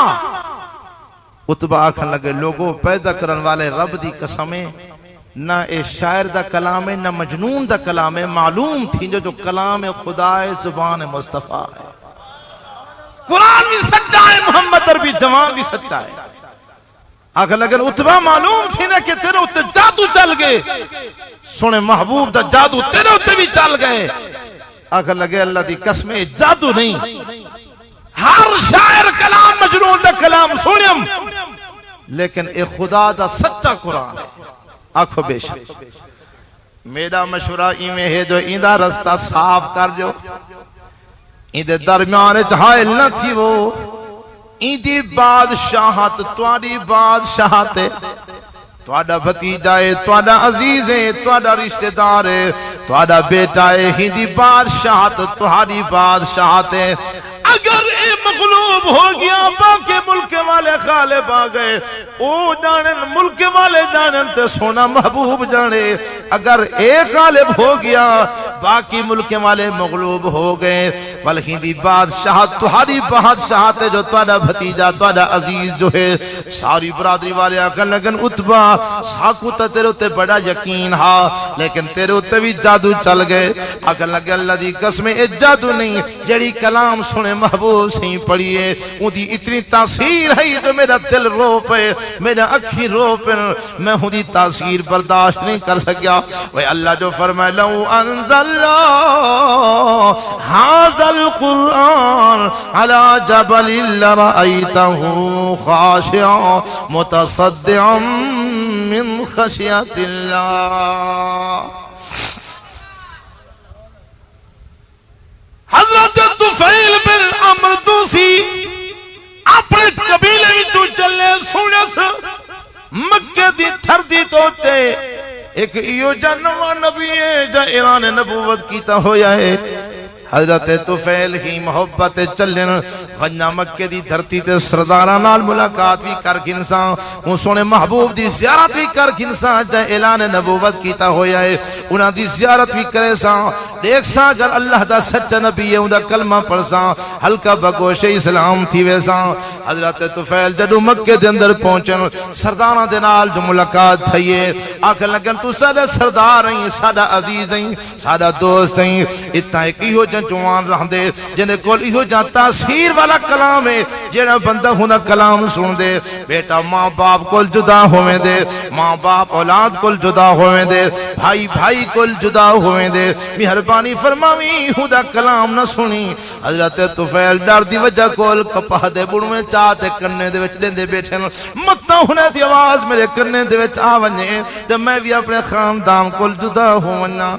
اتبا آکھن لگے لوگوں پیدا کرن والے رب دی قسمیں، نہ اے شاعر دا کلام ہے نہ مجنون دا کلام ہے، معلوم تھی جو کلام خدا ہے، زبان مصطفیٰ ہے۔ قرآن بھی سچا ہے، محمد عربی جوان بھی سچا ہے۔ آکھن لگن اتبا معلوم تھی نا کہ تیرے اتے جادو چل گئے، سنے محبوب دا جادو تیرے اتے بھی چل گئے۔ آخر لگے اللہ دی قسم جادو نہیں، ہر شاعر کلام مجنون دا کلام سنیم، لیکن اے خدا دا سچا قرآن ہے۔ آنکھو بے شک میرا مشورہ ایمیں ہے جو ایندہ رستہ صاف کر جو، ایندے درمیان حائل نہ تھی وہ، ایندی بادشاہت تواری بادشاہت ہے، توڑا بھتیجا ہے، توڑا عزیز ہے، توڑا رشتہ دار ہے، توڑا بیٹا ہے، ہندی بادشاہت توہاری بادشاہت ہے۔ اگر اے مغلوب ہو گیا باقی ملک والے غالب آ گئے، او جانن ملک والے جانن تے سونا محبوب جانے، اگر اے غالب ہو گیا باقی ملک والے مغلوب ہو گئے، والہندی بادشاہت تمہاری بادشاہت ہے جو تہاڈا بھتیجا تہاڈا عزیز جو ہے، ساری برادری والے آکھن لگن اتبا ساکو تے تیرے تے بڑا یقین ہا لیکن تیرے تے بھی جادو چل گئے۔ آکھن لگے اللہ دی قسم اے جادو نہیں، جڑی کلام سنے محبوب سے پڑھیے ان دی اتنی تاثیر ہے جو میرا دل رو پے، میرا اکھی رو پے، میں ہوں دی تاثیر برداشت نہیں کر سکیا۔ وہ اللہ جو فرمائے لو انزلنا هذا القرآن على جبل لرأيته خاشعا متصدعا من خشية الله۔ حضرت طفیل بن عمرو دوسی اپنے قبیلے بھی تو چلے سونس مکہ دی تھردی توتے ایک ایو جنوہ نبی ہے جا اعلان نبوت کیتا ہویا ہے۔ حضرت طفیل ہی محبت چلن غنہ مکہ دی دھرتی تے سرداراں نال ملاقات بھی کر گھنساں، ان سونے محبوب دی زیارت بھی کر گھنساں جا اعلان نبوت کیتا ہویا ہے، انہاں دی زیارت بھی کرے ساں، دیکھ ساں اگر اللہ دا سچا نبی ہے اندہ کلمہ پڑھساں، ہلکا بگوش اسلام تھی ویساں۔ حضرت طفیل جدو مکہ دے اندر پہنچن سرداراں دے نال جو ملاقات تھئیے، آکھن لگن تو سادہ سردار ہیں، سادہ عزیز ہیں، سادہ دوست ہیں، اتنا ایک ہی ہو جوان رہن دے جنہیں کول ایہو جان تاثیر والا کلام ہے، جنہیں بندہ ہونا کلام سن دے، بیٹا ماں باپ کول جدا ہوئے دے، ماں باپ اولاد کول جدا ہوئے دے، بھائی بھائی کول جدا ہوئے دے، مہربانی فرماوی ہودا کلام نہ سنی۔ حضرت طفیل ڈر دی وجہ کول کپاہ دے بڑھ میں چاہتے کرنے دے وچ لیندے بیٹھے متہ ہونے دی آواز میرے کرنے دے وچ آونجے تے میں بھی اپنے خاندان کول جدا ہونا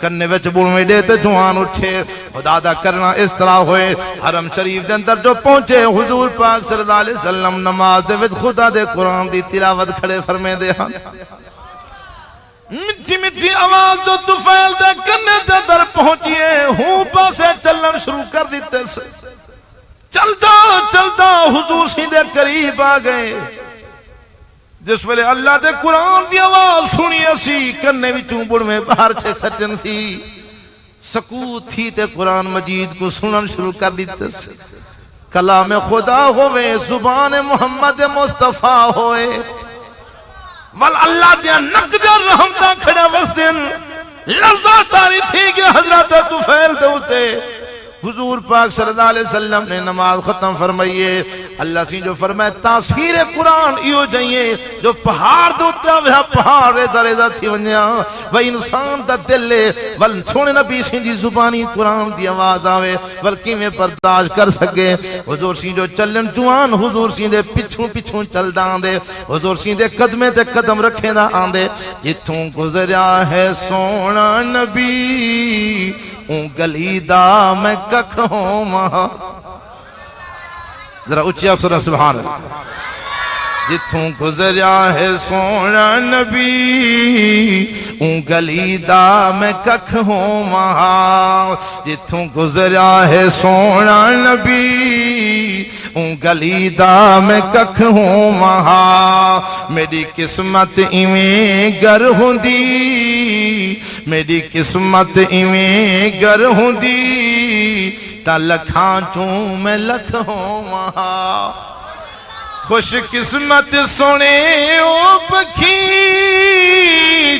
کرنے وچ بڑھ میں دے تے جوان اٹھے، خدا دا کرنا اس طرح ہوئے۔ حرم شریف دے اندر جو پہنچے حضور پاک صلی اللہ علیہ وسلم نماز دے وچ خدا دے قرآن دی تلاوت کھڑے فرمے دے ہاں، مٹھی مٹھی آواز جو طفیل دے کرنے دے در پہنچیے ہوں پاسے چلن شروع کر دیتے سے، چلتا چلتا حضور سی دے قریب آ گئے، جس ویلے اللہ دے قرآن دی آواز سنی اسی کرنے بھی چونبڑ میں باہر چھے سچن سی، سکوت تھی تے قرآن مجید کو سنن شروع کر دیتے سے، کلام خدا ہوئے، زبان محمد مصطفیٰ ہوئے، وال اللہ دیا نقدر رحمتہ کھڑا وسدن لفظہ تاری تھی کہ حضرت طفیل دوتے حضور پاک صلی اللہ علیہ وسلم نے نماز ختم فرمائیے۔ اللہ سی جو فرمائے تاثیر قرآن ایو جائیے جو پہاڑ دوتا وہ پہاڑ ریزہ ریزہ تھی ونیا وہ انسان دا دل لے ول سونے نبی سی دی زبانی قرآن دی آواز آوے بلکہ میں برداشت کر سکے۔ حضور سی جو چلن جوان حضور سی دے پچھوں پچھوں چل دان دے، حضور سی دے قدمے تے قدم رکھے نہ آن دے، جتھوں گزریا ہے سونا نبی اون گلی دا میں ککھ ہوں ماں، ذرا اچھی آپ سنیں سبحان اللہ۔ جتھوں گزریا ہے سونا نبی اون گلی دا میں ککھ ہوں ماں، جتھوں گزریا ہے سونا نبی اون گلی دا میں ککھ ہوں ماں، میری قسمت ایویں گر ہوندی، میری قسمت ایویں گر ہوندی تا لکھاں چوں میں لکھ ہوں ماں، خوش قسمت سونے او پکھی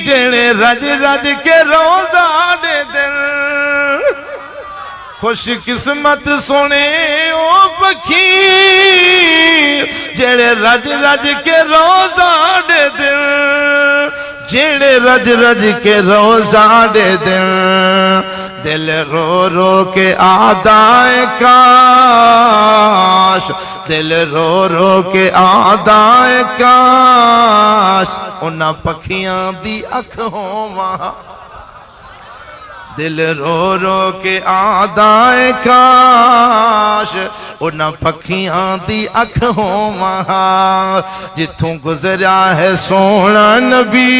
جڑے رج رج کے روزہ دے دن، خوش قسمت سونے او پکھی جڑے رج رج کے روزہ دے دن، جڑے رج رج کے روزہ دے دن، دل رو رو کے آدائے کاش، دل رو رو کے آدائے کاش انہاں پکھیاں دی اکھ ہوواں، دل رو رو کے آدائے کاش انہاں پکھیاں دی اکھ ہوواں، جتھوں گزریا ہے سونا نبی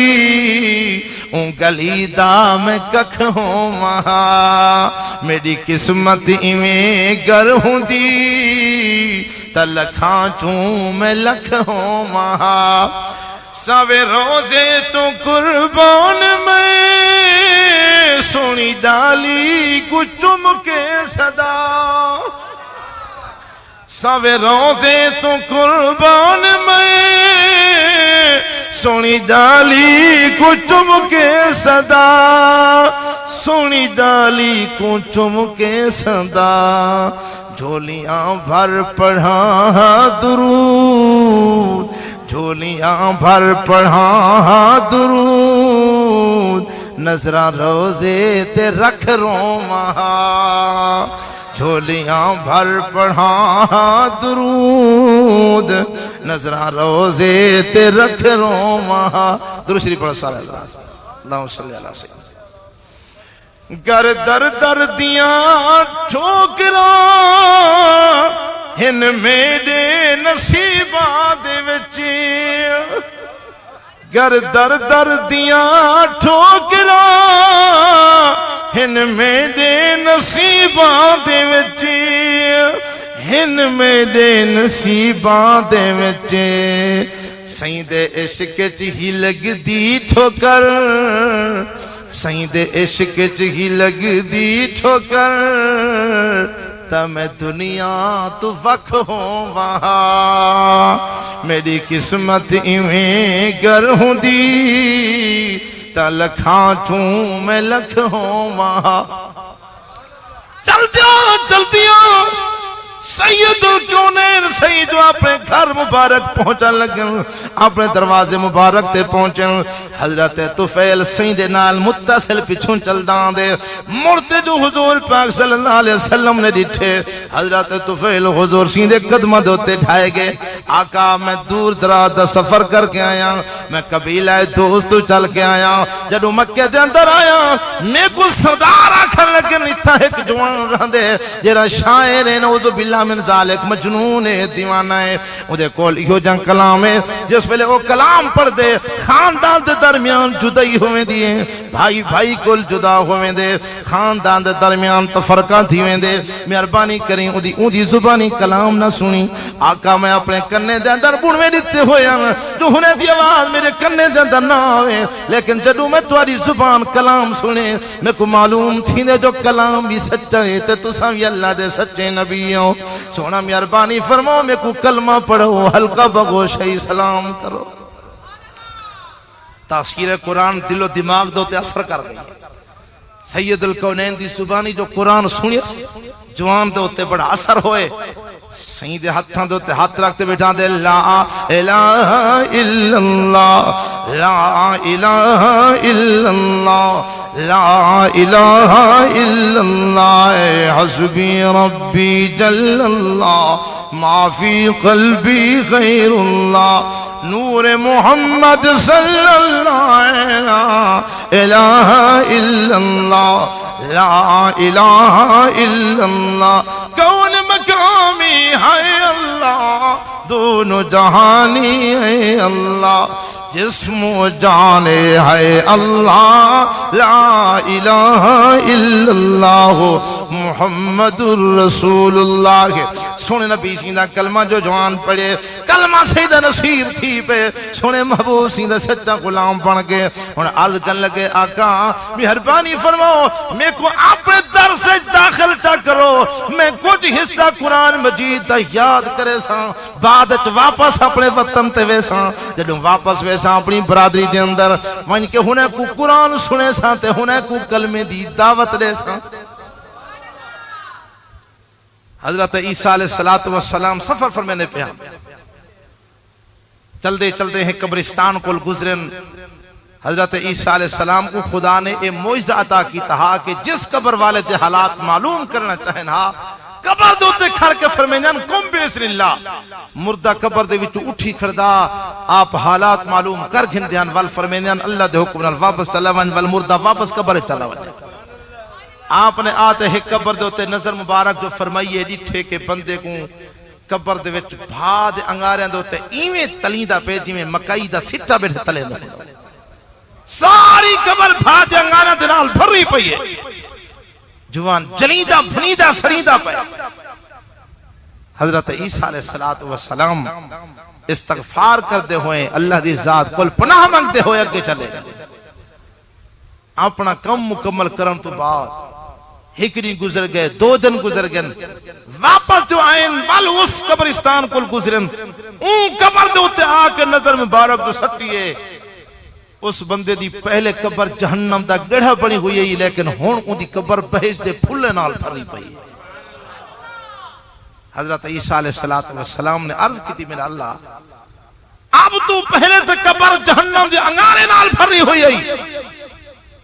اون گلی دا میں ککھ ہوواں، میری قسمت ایویں گر ہوندی تے لکھاں چوں میں لکھ ہوواں، سوے روزے تو قربان میں سونی ڈالی کو چم کے صدا، سوے روزے تو قربان میں سونی ڈالی کو چم کے صدا، سونی ڈالی کو چم کے صدا، جھولیاں بھر پڑھا درود، جھولیاں بھر پڑھا درود، نظرہ روزے تے رکھ روماں، جھولیاں بھر پڑھا درود، نظرہ روزے تے رکھ روماں۔ درود شریف پڑھو سارے حضرات، اللہم صلی اللہ علیہ وسلم۔ گر در در دیاں ٹھوکراں ہن میرے نصیباں دے وچ، گر در در دیاں ٹھوکراں ہن میرے نصیباں دے وچ، ہن میرے نصیباں دے وچ، سائیں دے عشق چ ہی لگ دی ٹھوکر، سائیں دے عشق چ ہی لگ دی ٹھوکر، تا میں دنیا تو وکھ ہوواں، میری قسمت ایویں گر ہوندی تا لکھاں چوں میں لکھ ہوواں۔ چل دیو سید الکونین، سید جو اپنے گھر مبارک پہنچن لگن، اپنے دروازے مبارک تے پہنچن، حضرت طفیل سید نال متصل پچھوں چل دان دے، مرتے جو حضور پاک صلی اللہ علیہ وسلم نے ڈٹھے، حضرت طفیل حضور سیدھے قدمہ دوتے ڈھائے گئے، آقا میں دور دراز دا سفر کر کے آیا، میں قبیلہ دوست چل کے آیا، جدو مکہ دے اندر آیا میں کو سردار آکھن لگن، اتھا ایک جوان رہندے جیرا شاعر ہے، نعوذ باللہ من ذالک، مجنون ہے، دیوانہ ہے، ادھے کول ایہو جن کلام ہے، جس ویلے وہ کلام پڑھ دے خاندان دے درمیان جدائی ہوئے دیئے، بھائی بھائی کول جدا ہوئے دے، خاندان دے درمیان تفرقہ دیوئے دے، مہربانی کریں اودی زبانی کلام نہ سنی، آقا میں اپنے کنے دے اندر بڑھوے دیتے ہوئے ہیں، جو ہونے دی آواز میرے کنے دے اندر نہ آوے، لیکن جدو میں تمہاری زبان کلام سنے، میں کو معلوم تھی دے جو کلام بھی سچا ہے، تے تو سوی اللہ دے سچے نبی ہوں، سونا مہربانی فرماؤ میں کو کلمہ پڑھو، حلقہ بگوشی سلام کرو۔ تاثیر قرآن دل و دماغ دوتے اثر کر گئی، سید الکونین دی زبانی جو قرآن سنی جوان دوتے بڑا اثر ہوئے، سید ہتھاں دوتے ہاتھ رکھتے بیٹھا دے، لا الہ الا اللہ، لا الہ الا اللہ، لا الہ الا اللہ، حسبی ربی جل اللہ، ما فی قلبی غیر اللہ، نور محمد صلی اللہ الہ الا اللہ، لا الہ الا اللہ، کون مقامی ہے اللہ، دونوں جہانی ہے اللہ، جسم و جان ہے اللہ، لا الہ الا اللہ محمد الرسول اللہ۔ سونے نبی سیدہ کلمہ جو جوان پڑھے، کلمہ سیدہ نصیب تھی پہ، سونے محبوب سیدہ سچا غلام بن کے اور عرض کرنے لگے، آقا مہربانی فرماؤ میں کو اپنے در سے داخل چا کرو، میں کچھ حصہ قرآن مجید تا یاد کرے ساں، بعد واپس اپنے وطن تے ویساں، جدوں واپس ویساں اپنی برادری دے اندر وہاں کے ہونے کو قرآن سنے ساں تے ہونے کو کلمے دی دعوت دے ساں۔ حضرت عیسیٰ علیہ السلام سفر فرمینے پہ چل دے ہیں قبرستان کو گزرن، حضرت عیسیٰ علیہ السلام کو خدا نے ایک معجزہ عطا کی تھا کہ جس قبر والے دے حالات معلوم کرنا چاہیں ہاں قبر دوتے کھڑ کے فرمینن کم بیسر اللہ مردہ قبر دے وچ اٹھی کھڑدا آپ حالات معلوم کر گھن دیان وال فرمینن اللہ دے حکم نال واپس چلا ون وال مردہ واپس قبر چلا ون آپ نے آتے ہیں قبر دوتے نظر مبارک جو فرمائیے ڈٹھے کے بندے کو قبر دے وچ بھاد انگاریاں دوتے ایویں تلیندہ پہ جی میں مکائی دا سٹا بیٹھے تلیندہ ساری قبر بھاد انگاریاں دے نال بھری پئی ہے جوان جلیدہ بھنیدہ سریدہ پہ حضرت عیسیٰ علیہ السلام استغفار کر دے ہوئے اللہ دی ذات کل پناہ مانگ دے ہوئے اگے چلے اپنا کم مکمل کرن تو بعد ہکڑی گزر گئے 2 دن گزر گئے واپس جو آئین وال اس قبرستان کل گزرن اون قبر دے ہوتے آکے نظر مبارک جو سٹیے اس بندے دی پہلے قبر جہنم دا گڑھا بنی ہوئی ہے لیکن ہون ان دی قبر بہش دے پھولے نال بھری پئی حضرت عیسیٰ علیہ السلام نے عرض کی تھی میرا اللہ اب تو پہلے سے قبر جہنم دے انگارے نال بھری ہوئی ہے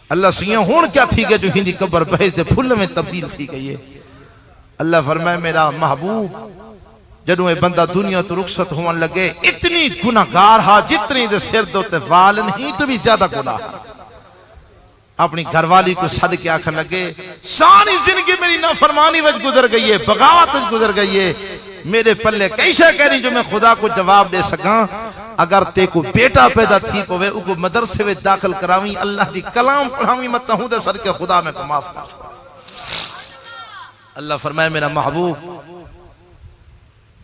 اللہ سیاں ہون کیا تھی کہ جو ہندی قبر بہش دے پھولے میں تبدیل تھی گئی ہے اللہ فرمائے میرا محبوب جدوں اے بندہ دنیا تو رخصت ہونے لگے اتنی گناہگار ہا جتنی دے سر دوتے وال نہیں تو بھی زیادہ گناہ اپنی گھر والی کو صد کے آکھن لگے ساری زندگی میری نافرمانی وچ گزر گئی ہے بغاوت وچ گزر گئی ہے میرے پلے کیسے کہہ رہی جو میں خدا کو جواب دے سکاں اگر تے کو بیٹا پیدا تھی پوے او کو مدرسے وچ داخل کراویں اللہ دی کلام پڑھاویں مت ہوں دے صدقے خدا میں کو معاف کر اللہ فرمائے میرا محبوب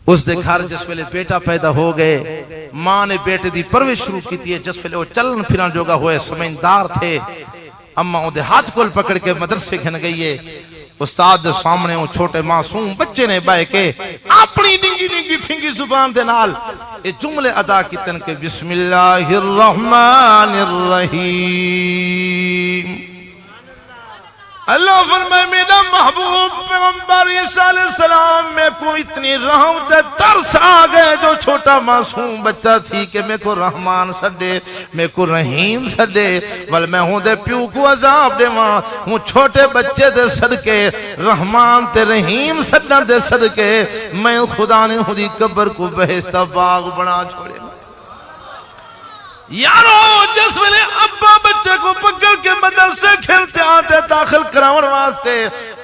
اس دے گھر جس ویلے بیٹا پیدا ہو گئے ماں نے بیٹے دی پرورش شروع کی تھی جس ویلے وہ چلن پھرن جوگا ہوئے سمجھدار تھے اما ان دے ہاتھ کول پکڑ کے مدرسے گھن گئی ہے استاد دے سامنے وہ چھوٹے معصوم بچے نے بائے کے اپنی ننگی ننگی پھنگی زبان دے نال یہ جملے ادا کیتن کے بسم اللہ الرحمن الرحیم اللہ فرمائے میرا محبوب پیغمبر عیسیٰ علیہ السلام میں کو اتنی رحمت ترس آگئے جو چھوٹا معصوم بچہ تھی کہ میں کو رحمان سڈے میں کو رحیم سڈے ول میں ہوں دے پیو کو عذاب دے ماں ہوں چھوٹے بچے دے صدقے رحمان تے رحیم سڈن دے صدقے میں خدا نے خودی قبر کو بہشتہ باغ بنا چھوڑے یارو جس ویلے ابا بچے کو پکڑ کے مدرسے کھیلتے آتے داخل کراون واسطے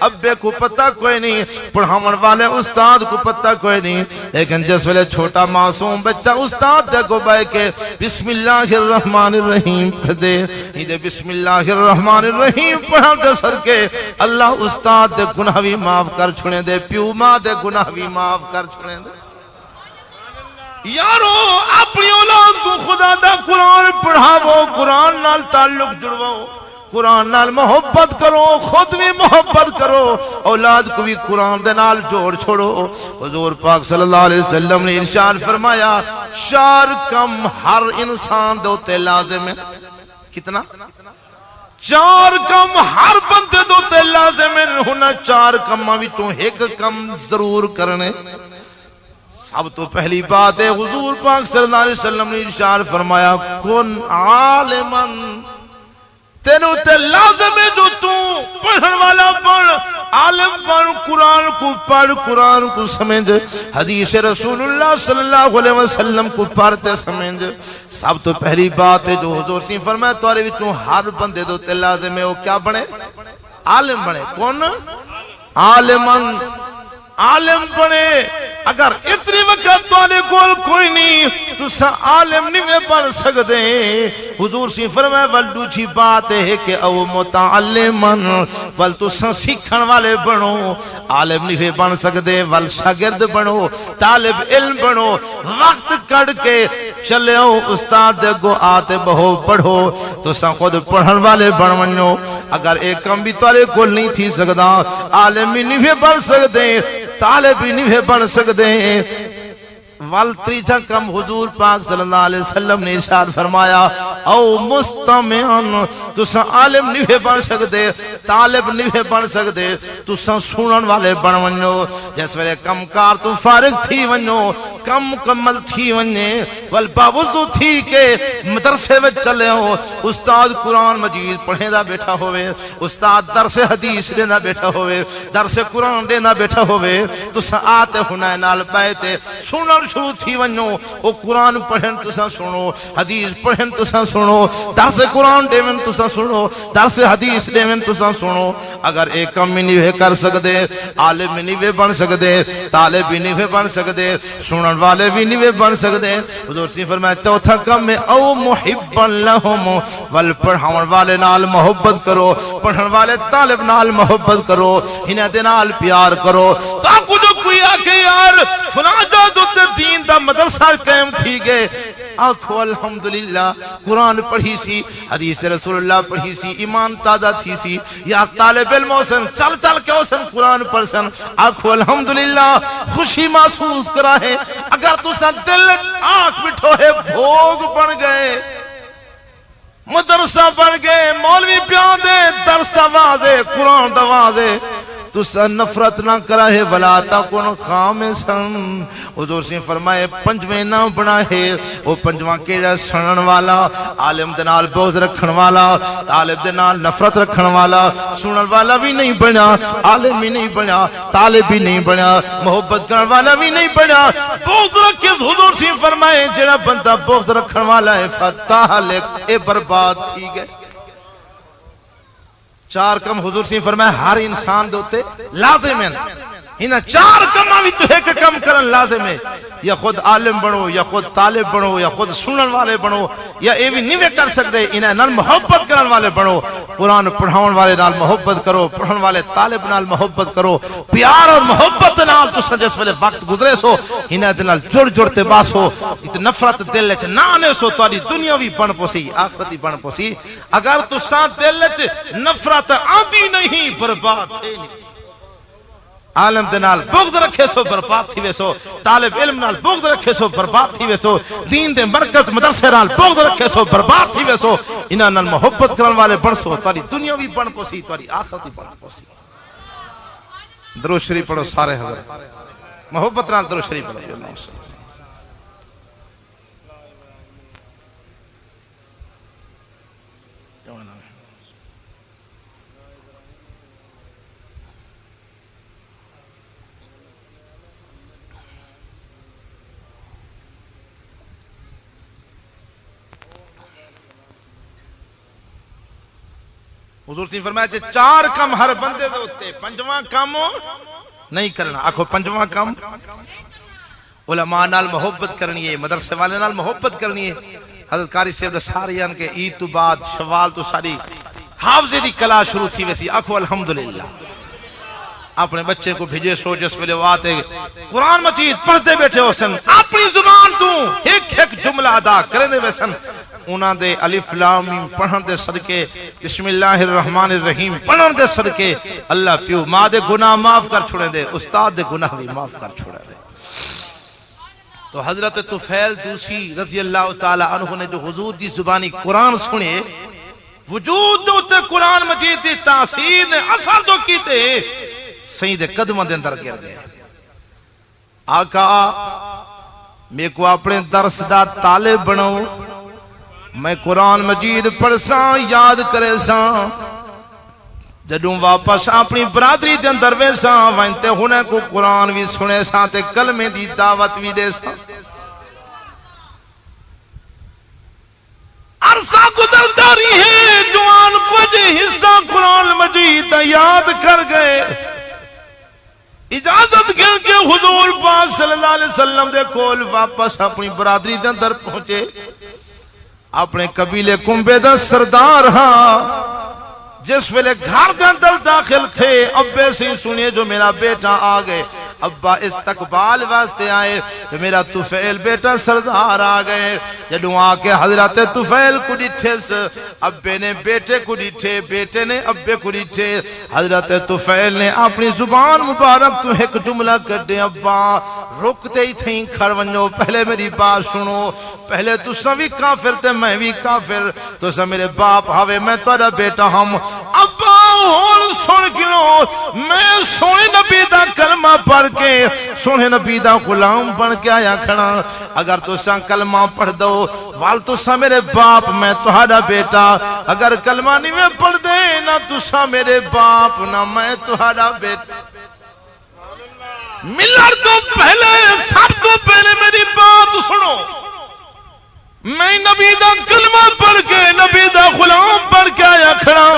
ابے کو پتہ کوئی نہیں پڑھاون والے استاد کو پتہ کوئی نہیں لیکن جس ویلے چھوٹا معصوم بچہ استاد دے کو بائے کے بسم اللہ الرحمن الرحیم پڑھ دے یہ بسم اللہ الرحمن الرحیم پڑھا دے سر کے اللہ استاد دے گناہ بھی معاف کر چھوڑے دے پیو ماں دے گناہ بھی معاف کر چھوڑے دے یارو اپنی اولاد کو خدا دا قرآن پڑھاو قرآن نال تعلق جڑواؤ قرآن نال محبت کرو خود بھی محبت کرو اولاد کو بھی قرآن دے نال جوڑ چھوڑو حضور پاک صلی اللہ علیہ وسلم نے ارشاد فرمایا 4 کم ہر انسان دوتے لازم ہے کتنا 4 کم ہر بندے دوتے لازم ہے ہونا 4 کم وچوں ایک کم ضرور کرنے اب تو پہلی بات ہے حضور پاک صلی اللہ علیہ وسلم نے ارشاد فرمایا کن عالمن تینو تے لازم ہے جو تو پڑھن والا پڑھ عالم پڑھ قرآن کو سمجھ حدیث رسول اللہ صلی اللہ علیہ وسلم کو پڑھتے سمجھ سب تو پہلی بات ہے جو حضور سے فرمایا تمہارے وچوں ہر بندے دو تے لازم ہے وہ کیا بنے عالم بنے کون عالمن عالم بنے اگر اتنی وقت توانے کول کوئی نہیں تو سا عالم نہیں بن سکتے حضور سی فرمائے ولدو چھی بات ہے کہ او متعلمن ول تو سا سیکھن والے بنو عالم نہیں بن سکتے ول شاگرد بنو طالب علم بنو وقت کڑ کے چلے ہو استاد دے گو آتے بہو پڑھو تو سا خود پڑھن والے بن ونو اگر ایک کم بھی توانے کول نہیں تھی سکتا عالم بھی نہیں بن سکتے طالب بھی نہیں بن سکتے والتریجہ کم حضور پاک صلی اللہ علیہ وسلم نے ارشاد فرمایا او مستمعن تو سا عالم نہیں بن سکتے طالب نہیں بن سکتے تو سا سنن والے بن ونجو جس ویلے کم کار تو فارغ تھی ونجو کم مکمل تھی ونجے ول باوضو تھی کہ مدرسے وچ چلے ہو استاد قرآن مجید پڑھے دا بیٹھا ہوئے استاد درس حدیث دینا بیٹھا ہوئے درس قرآن دینا بیٹھا ہوئے تسا آتے ہونا نال بیتے سنن شروع تھی ونجو او قرآن پڑھن تسا سنو حدیث پڑھن تسا سنو درس قرآن دیون تسا سنو درس حدیث دیون تسا سنو اگر ایک کم میں نہیں کر سکتے عالم بھی نہیں بن سکتے طالب بھی نہیں بن سکتے سنن والے بھی نہیں بن سکتے حضور سے فرمایا چوتھا کم میں او محبا لہم ول پڑھاون والے نال محبت کرو پڑھن والے طالب نال محبت کرو انہاں دے نال پیار کرو تاکہ جو کوئی آکے یار فلاں جادو دین دا مدرسہ قائم تھی گئے آنکھو الحمدللہ قرآن پڑھی سی حدیث رسول اللہ پڑھی سی ایمان تازہ تھی سی یا طالب علم حسن چل چل کے حسن قرآن پڑھسن آنکھو الحمدللہ خوشی محسوس کرا ہے اگر تو سا دل آنکھ بٹھو ہے بھوگ بن گئے مدرسہ بن گئے مولوی پیان دے درس دوازے قرآن دوازے تو سا نفرت نہ کرا ہے ولا تکن خامسا حضور سے فرمائے پنجویں نہ بنا ہے وہ پنجواں کیڑا سنن والا عالم دے نال بغض رکھن والا طالب دے نال نفرت رکھن والا سنن والا بھی نہیں بنا عالم بھی نہیں بنا طالب بھی نہیں بنا محبت کرن والا بھی نہیں بنا بغض رکھے حضور سے فرمائے جڑا بندہ بغض رکھن والا ہے فتہلک اے برباد تھی گئے چار کم حضور سے فرمایا ہر انسان دوتے لازم ہیں انہاں چار کماں بھی تو ایک کم کرن لازم ہے یا خود عالم بنو یا خود طالب بنو یا خود سنن والے بنو یا اے بھی نہیں کر سکتے انہاں نال محبت کرن والے بنو قرآن پڑھاون والے نال محبت کرو پڑھن والے طالب نال محبت کرو پیار اور محبت نال تساں جس ویلے وقت گزرے سو انہاں دے نال جڑ جڑ تے باسو نفرت دل وچ نہ آنے سو تہاڈی دنیا بھی بن پوسی آخرت بن پوسی اگر تساں دل وچ نفرت آندی نہیں برباد ہے نہیں عالم دے نال بغض رکھے سو برباد تھی ویسو طالب علم نال بغض رکھے سو برباد تھی ویسو دین دے مرکز مدرسے نال بغض رکھے سو برباد تھی ویسو انہاں نال محبت کرن والے بن سو تاری دنیا بھی بن پوسی تاری آخرت بھی بن پوسی درود شریف پڑھو سارے حضرت محبت نال درود شریف پڑھو اللہ صلی حضور سے فرمایا کہ چار کم ہر بندے دے ہوتے پنجواں کم نہیں کرنا آکھو پنجواں کم علماء نال محبت کرنی ہے مدرسے والے نال محبت کرنی ہے حضرت قاری صاحب نے ساریان کے عید تو بعد شوال تو ساری حافظے دی کلا شروع تھی ویسی آکھو الحمدللہ اپنے بچے کو بھیجے سو جس ویلے آتے قرآن مجید پڑھتے بیٹھے ہو سن اپنی زبان تو ایک ایک جملہ ادا کریں دے ویسن انہاں دے الف لام میم پڑھن دے صدقے بسم اللہ الرحمن الرحیم پڑھن دے صدقے اللہ پیو ماں دے گناہ معاف کر چھوڑے دے استاد دے گناہ بھی معاف کر چھوڑے دے تو حضرت طفیل دوسی رضی اللہ تعالی عنہ نے جو حضور دی زبانی قرآن سنے وجود دوتے قرآن مجید دی تاثیر نے اثر دو کیتے سید قدمہ دے اندر گر گئے آقا میں کو اپنے درس دا طالب بناؤں میں قرآن مجید پڑھساں یاد کرے ساں جدوں واپس اپنی برادری دے اندر ویساں وینتے ہونے کو قرآن بھی سنے ساں تے کلمے دی دعوت بھی دے ساں عرصہ گزر داری ہے جوان کچھ حصہ قرآن مجید یاد کر گئے اجازت کر کے حضور پاک صلی اللہ علیہ وسلم دے کول واپس اپنی برادری دے اندر پہنچے اپنے قبیلے کنبے دا سردار ہاں جس ویلے گھر دے اندر داخل تھے ابے سے سنیے جو میرا بیٹا آگئے ابا استقبال واسطے آئے کہ میرا طفیل بیٹا سردار آگئے جدوں آکے حضرت طفیل کو ڈٹھے ابے نے بیٹے کو ڈٹھے بیٹے نے ابے کو ڈٹھے حضرت طفیل نے اپنی زبان مبارک تو ایک جملہ کٹے ابا رکتے ہی تھیں کھڑ ونجو پہلے میری بات سنو پہلے تو سبھی کافر تھے میں بھی کافر تو سب میرے باپ ہوئے میں تھوڑا بیٹا ہم ابا ہون سن کے پڑھو میں سونے نبی دا کلمہ پڑھ کے سونے نبی دا غلام بن کے آیا کھڑا اگر تساں کلمہ پڑھ دو وال تساں میرے باپ میں تہاڈا بیٹا اگر کلمہ نہیں میں پڑھ دے نہ تساں میرے باپ نہ میں تہاڈا بیٹا ملر تو پہلے سب تو پہلے میری بات سنو میں نبی دا کلمہ پڑھ کے نبی دا غلام بن کے آیا کھڑا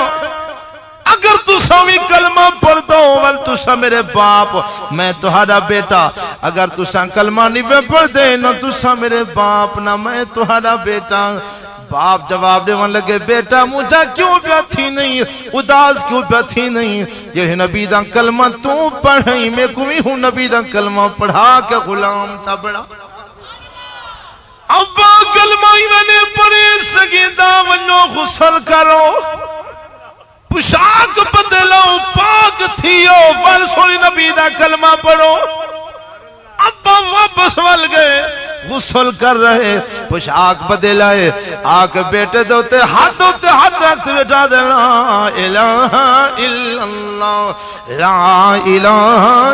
اگر تساں بھی کلمہ پڑھ دو ول تساں میرے باپ میں تہاڈا بیٹا اگر تساں کلمہ نہیں پڑھ دے نہ تساں میرے باپ نہ میں تہاڈا بیٹا باپ جواب دے ون لگے بیٹا مجھا کیوں بیٹھی نہیں اداس کیوں بیٹھی نہیں یہ نبی دا کلمہ تو پڑھیں میں کوئی ہوں نبی دا کلمہ پڑھا کے غلام تھا بڑا ابا کلمہ ہی میں نے پڑھے سگیدہ ونو غسل کرو پشاک بدلو پاک تھیو ور سوری نبی دا کلمہ پڑھو ابا واپس ول گئے غسل کر رہے پوشاک بدلائے آکے بیٹے دوتے ہاتھ رکھتے بیٹا دے لا الہ الا اللہ لا الہ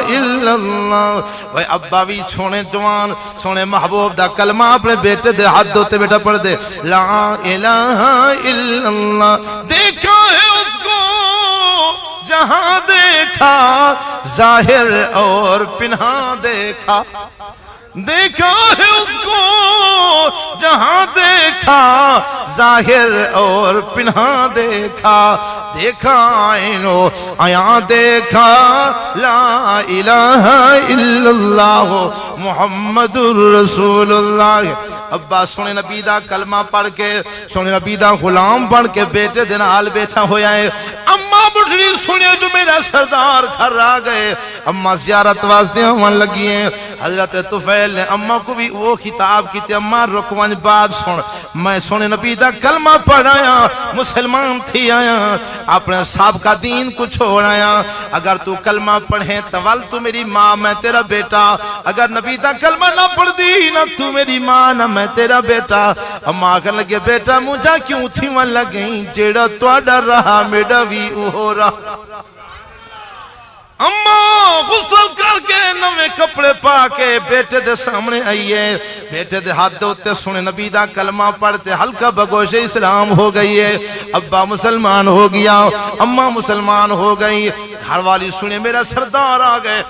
الا اللہ وہ ابا بھی سونے جوان سونے محبوب دا کلمہ اپنے بیٹے دے ہاتھ دوتے بیٹا پڑھ دے لا الہ الا اللہ دیکھا ہے اس کو جہاں دیکھا ظاہر اور پنہاں دیکھا دیکھا ہے اس کو جہاں دیکھا ظاہر اور پنہاں دیکھا دیکھا آئینو آیاں دیکھا لا الہ الا اللہ محمد الرسول اللہ ابا سونے نبی دا کلمہ پڑھ کے سونے نبی دا غلام بن کے بیٹے دن حال بیٹھا ہویا ہے اماں بڑھنی سنے جو میرا سردار گھر آ گئے اماں زیارت واسطے ہون لگی ہیں حضرت طفیل نے اماں کو بھی وہ خطاب کی تھی اماں رکوان بات سن میں سونے نبی دا کلمہ پڑھایا مسلمان تھی آیا اپنے سابقہ دین کو چھوڑ آیا اگر تو کلمہ پڑھیں تول تو میری ماں میں تیرا بیٹا اگر نبی دا کلمہ نہ پڑھ دی نہ تو میری ماں نہ میں تیرا بیٹا اماں کہنے لگے بیٹا مجھا کیوں تھی من لگیں جیڑا توڑا رہا میڈا بھی ہو رہا اماں غسل کر کے نوے کپڑے پا کے بیٹے دے سامنے آئیے بیٹے دے ہاتھ دوتے سنے نبی دا کلمہ پڑھتے ہلکا بگوش اسلام ہو گئی ہے ابا مسلمان ہو گیا اماں مسلمان ہو گئی گھر والی سنے میرا سردار آ گئے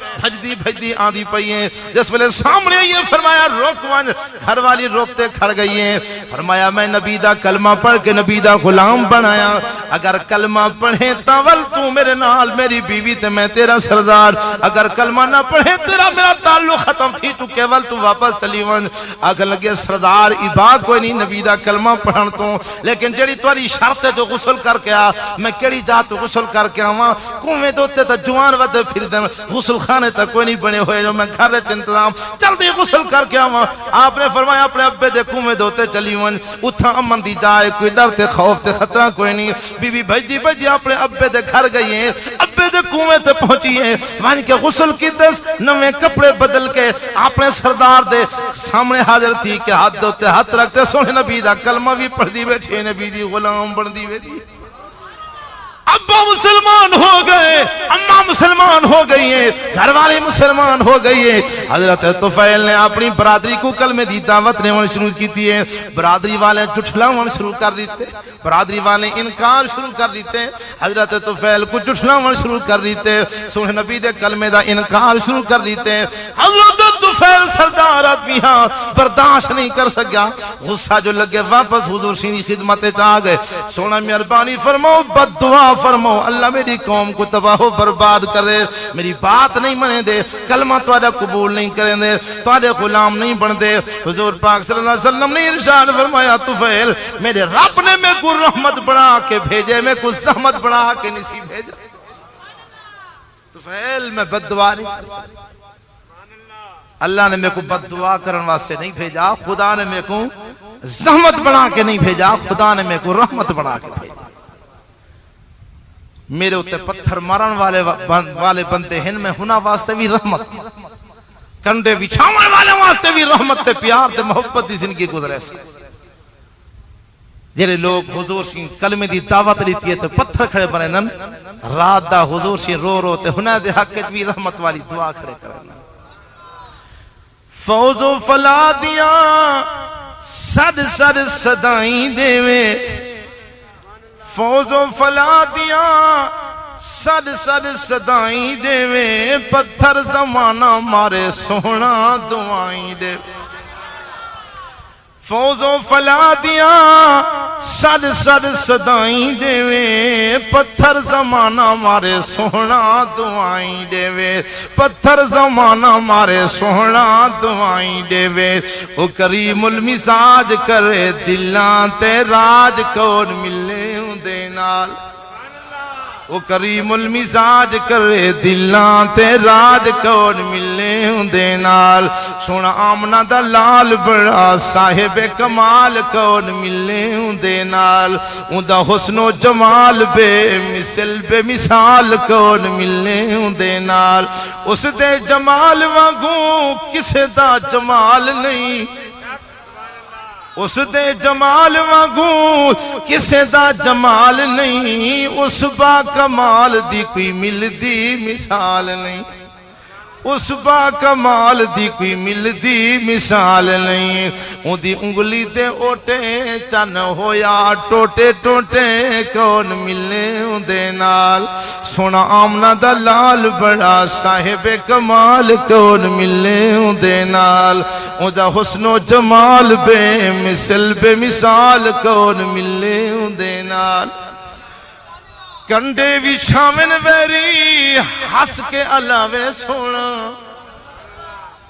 بھجدی آندھی پئیے جس ویلے سامنے آئیے فرمایا روک ون گھر والی روکتے کھڑ گئی ہیں فرمایا میں نبی دا کلمہ پڑھ کے نبی دا غلام بنایا اگر کلمہ پڑھیں تاول تو میرے نال میری بیوی تے میں تیرا سردار اگر کلمہ نہ پڑھے تیرا میرا تعلق ختم تھی تو کیول تو واپس چلی ون اگر لگے سردار عباد کوئی نہیں نبی دا کلمہ پڑھن تو لیکن جڑی تواری شرط ہے جو غسل کر کے آ میں کیڑی جات غسل کر کے آواں کنویں دوتے تا جوان ودے پھر دن غسل خانے تک کوئی نہیں بنے ہوئے جو میں گھر رہتے انتظام جلدی غسل کر کے آواں آپ نے فرمایا اپنے ابے دے کنویں دوتے چلی ون اتھا امن دی جائے کوئی ڈر تے خوف تے خطرہ کوئی نہیں بی بی بھجدی اپنے ابے دے گھر گئی ہیں ابے دے کنویں تے پہنچی وہاں کے غسل کی دس نوے کپڑے بدل کے اپنے سردار دے سامنے حاضر تھی کہ ہاتھ دوتے ہاتھ رکھتے سونے نبی دا کلمہ بھی پڑھ دی بیٹھے نبی دی غلام بن دی بیٹھی ابا مسلمان ہو گئے اماں مسلمان ہو گئی ہیں گھر والے مسلمان ہو گئی ہیں حضرت طفیل نے اپنی برادری کو کلمے دی دعوت نے شروع کی تھی برادری والے جھٹلاون شروع کر دیتے برادری والے انکار شروع کر دیتے حضرت طفیل کو جھٹلاون شروع کر دیتے سونے نبی دے کلمے دا انکار شروع کر دیتے حضرت طفیل سردار آدمی ہاں برداشت نہیں کر سکیا غصہ جو لگے واپس حضور سینی خدمت چاہ گئے سونا مہربانی فرماؤ بد دعا فرماؤ اللہ میری قوم کو تباہ و برباد کرے میری بات نہیں منے دے کلمہ توڑا قبول نہیں کریں دے توڑے غلام نہیں بن دے حضور پاک صلی اللہ علیہ وسلم نے ارشاد فرمایا طفیل میرے رب نے میں کو رحمت بنا کے بھیجے میں کو زحمت بنا کے نہیں بھیجا طفیل میں بد دعا نہیں اللہ نے میں کو بد دعا کرن واسطے نہیں بھیجا خدا نے میں کو زحمت بنا کے نہیں بھیجا خدا نے میں کو رحمت بنا کے بھیجا میرے اتے پتھر مارن والے بندے ہیں میں ہونا واسطے بھی رحمت کنڈے بچھاون والے واسطے بھی رحمت تے پیار تے محبت دی زندگی گزرے سے جڑے لوگ حضور سی کلمے دی دعوت لیتی ہے تو پتھر کھڑے بنن، رات دا حضور سی رو رو تے ہنہ دے حق وچ بھی رحمت والی دعا کھڑے کرن۔ فوز و فلاح دیاں صد صد صدائیں دیوے، فوز و فلاح دیاں صد صد صدائیں دیوے، پتھر زمانہ مارے سونا دعائیں دے۔ فوز و فلاح دیاں صد صد صدائیں دیوے، پتھر زمانہ مارے سونا دعائیں دیوے، پتھر زمانہ مارے سونا دعائیں دیوے۔ او کریم المزاج کرے دلاں تے راج کون ملے دے نال، او کریم المزاج کرے دلاں تے راج کون ملے دے نال۔ سونا آمنہ دا لال بڑا صاحب کمال کون ملے دے نال، اون دا حسن و جمال بے مثل بے مثال کون ملے دے نال۔ اس دے جمال وانگوں کسے دا جمال نہیں، اس دے جمال وانگوں کسے دا جمال نہیں، اس با کمال دی کوئی ملدی مثال نہیں، اس با کمال دی کوئی ملدی مثال نہیں۔ اون دی انگلی دے اوٹے چن ہویا ٹوٹے ٹوٹے کون ملے دے نال۔ سونا آمنہ دا لال بڑا صاحب کمال کون ملے دے نال، اون دا حسن و جمال بے مثل بے مثال کون ملے دے نال۔ کنڈے وچھاون ویری ہس کے علاوے سونا،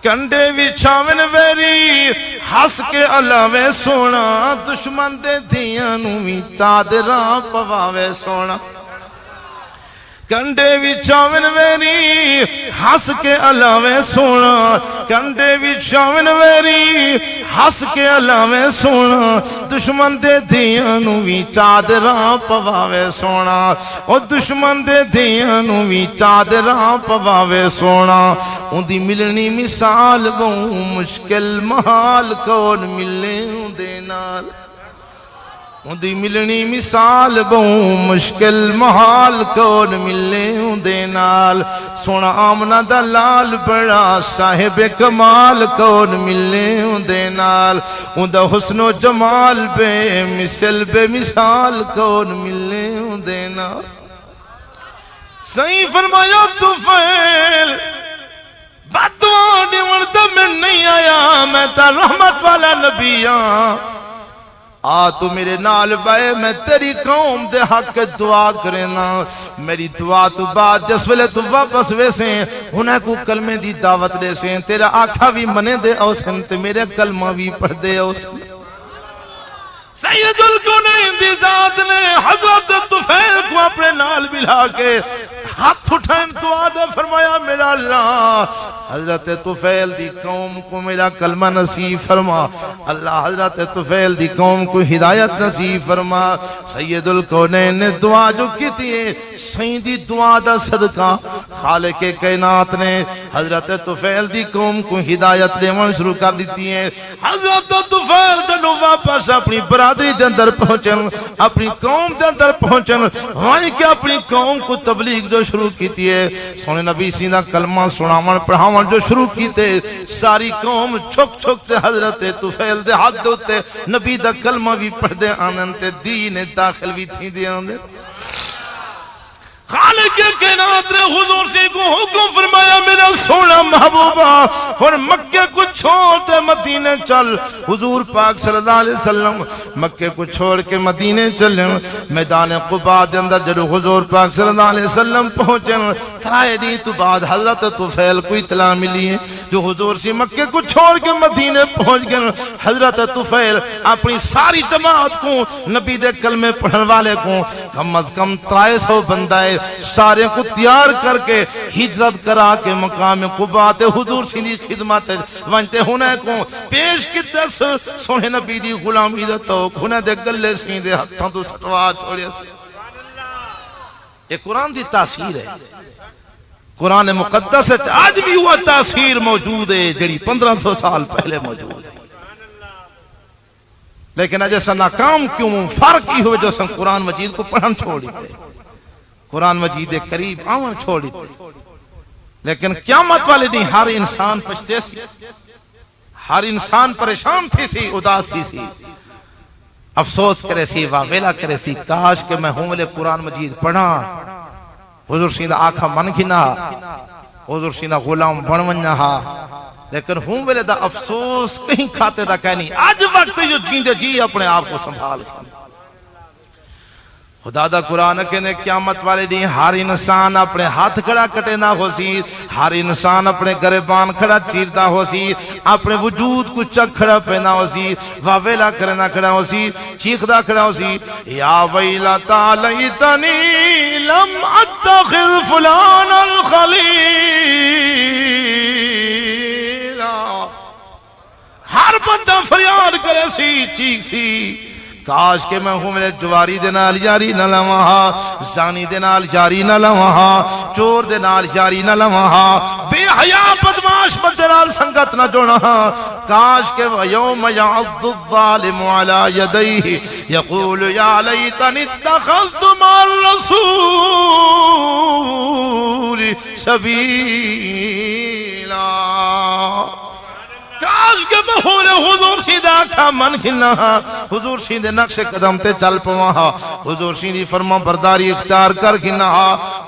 کنڈے وچھاون ویری ہس کے علاوے سونا، دشمن دے دیاں نوں وی چادراں پواوے سونا۔ کنڈے وچھاون ویری ہس کے علاوے سونا، کنڈے وچھاون ویری ہس کے علاوے سونا، دشمن دے دیاں نوں وی چادراں پواوے سونا، او دشمن دے دیاں نوں وی چادراں پواوے سونا۔ اون دی ملنی مثال بہوں مشکل محال کون ملے دے نال، اون دی ملنی مثال بہوں مشکل محال کون ملے دے نال۔ سونا آمنہ دا لال بڑا صاحب کمال کون ملے دے نال، اون دا حسن و جمال بے مثل بے مثال کون ملے دے نال۔ صحیح فرمایا طفیل بددعا دیوڑ دا میں نہیں آیا، میں تا رحمت والا نبی ہاں، آ تو میرے نال بائے میں تیری قوم دے حق دعا کرنا۔ میری دعا تو بعد جس ویلے تو واپس ویسیں انہیں کو کلمے دی دعوت دے سیں، تیرا آنکھا بھی منے دے اوسن تے میرے کلمہ بھی پڑھ دے اوسن۔ سید الکونین دی ذات نے حضرت طفیل کو اپنے نال ملا کے ہاتھ اٹھائیں دعا دے فرمایا میرا اللہ حضرت طفیل دی قوم کو میرا کلمہ نصیب فرما، اللہ حضرت طفیل دی قوم کو ہدایت نصیب فرما۔ سید الکونین نے دعا جو کی تھی سیدی دعا دا صدقہ خالق کائنات نے حضرت طفیل دی قوم کو ہدایت دیوان شروع کر دیتی ہے۔ حضرت طفیل جنو واپس اپنی برادری دے اندر پہنچن، اپنی قوم دے اندر پہنچن، وہیں کہ اپنی قوم کو تبلیغ جو شروع کیتی ہے، سونے نبی سینہ کلمہ سناون پڑھاون جو شروع کیتے، ساری قوم چھک چھک تے حضرت طفیل دے ہاتھ ہوتے نبی دا کلمہ بھی پڑھ دے آنن تے دین داخل بھی تھی دے آنن۔ خالق کائنات نے حضور سے کو حکم فرمایا میرا سونا محبوبہ اور مکے کو چھوڑ دے مدینے چل۔ حضور پاک صلی اللہ علیہ وسلم مکے کو چھوڑ کے مدینے چلیں۔ میدان قباء دے اندر جب حضور پاک صلی اللہ علیہ وسلم پہنچیں، ترائے دی تو بعد حضرت طفیل کو اطلاع ملی ہے جو حضور سے مکے کو چھوڑ کے مدینے پہنچ گئے۔ حضرت طفیل اپنی ساری جماعت کو نبی دے کلمے پڑھن والے کو کم از کم 300 بندہ سارے کو تیار کر کے ہجرت کرا کے مقام قباء تے حضور سی خدمت ونتے ہونے کو پیش کی دس سونے نبی دی غلامی دا توق ہونے دے گلے سی دے ہتھاں تو سٹوا چھوڑے سی۔ یہ قرآن دی تاثیر ہے، قرآن مقدس ہے، آج بھی ہوا تاثیر موجود ہے جڑی 1500 سال پہلے موجود ہے۔ لیکن اجے سا ناکام کیوں فرق ہی ہوئے جو سن قرآن مجید کو پڑھن چھوڑی تھے، قرآن مجید کے قریب آمن چھوڑی تھے۔ لیکن قیامت والے دن ہر انسان پچھتے سی، ہر انسان پریشان تھی سی، اداس تھی سی، افسوس کرے سی، واویلا کرے سی، کاش کہ میں ہوں ملے قرآن مجید پڑھا، حضور سیدھا آنکھا من گھنا، حضور سیدھا غلام بن ونجا ہا، لیکن ہوں ملے دا افسوس کہیں کھاتے دا کہنی، آج وقت جو جیندے جی اپنے آپ کو سنبھال کھانے۔ خدا دا قرآن کہنے قیامت والے دن ہر انسان اپنے ہاتھ کھڑا کٹے نہ ہو سی، ہر انسان اپنے گریبان کھڑا چیرتا ہو سی، اپنے وجود کو چک کھڑا پہنا ہو سی، واویلا کرنا کھڑا ہو سی، چیخدا کھڑا ہو سی، یا ویلتا لیتنی لم اتخذ فلان الخلیل۔ ہر بندہ فریاد کرے سی، چیخ سی، کاش کہ میں ہوں میرے جواری دے نال یاری نہ لواں، زانی دے نال یاری نہ لواں، چور دے نال یاری نہ لواں، بے حیا بدماش بندے نال سنگت نہ جوڑا، کاش کہ یوم یعض الظالم علی یدیہ یقول یا لیتنی اتخذت مع الرسول سبیلا۔ کاش کہ میں ہوں حضور سیدھا آنکھا من کھلنا، حضور سیدھے نقش قدم تے چل پواں، حضور سیدھی فرما برداری اختیار کر کھنا،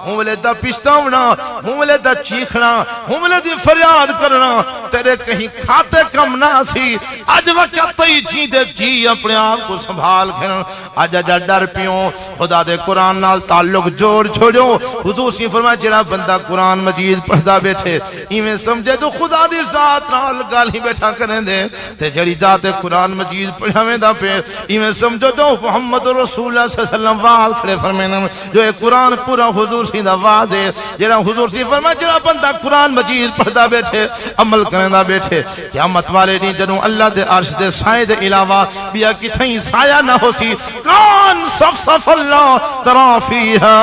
ہوں ملے دا پشتاونا، ہوں ملے دا چیخنا، ہوں ملے دی فریاد کرنا، تیرے کہیں کھاتے کم نہ سی، آج وقت تی جیندے جی اپنے آپ کو سنبھال کھنا، آج آجا ڈر پیوں، خدا دے قرآن نال تعلق جوڑ چھوڑو۔ حضور سی فرمایا جڑا بندہ قرآن مجید پڑھدا بیٹھے ایویں سمجھے تو خدا دی ذات نال گل ہی بیٹھا کریں دے، تے جڑی ذات قرآن مجید پڑھاویں دا پہ ایویں سمجھو تو محمد رسول اللہ صلی اللہ علیہ وسلم واز کھڑے فرمینا جو اے قرآن پورا حضور سی دا واز ہے، جڑا حضور سی فرمایا جڑا بندہ قرآن مجید پڑھدا بیٹھے عمل کرندا بیٹھے، قیامت والے دن جدوں اللہ دے عرش دے سائے دے علاوہ بیا کتھیں سایہ نہ ہو سی، کون صف صف اللہ ترا فیہا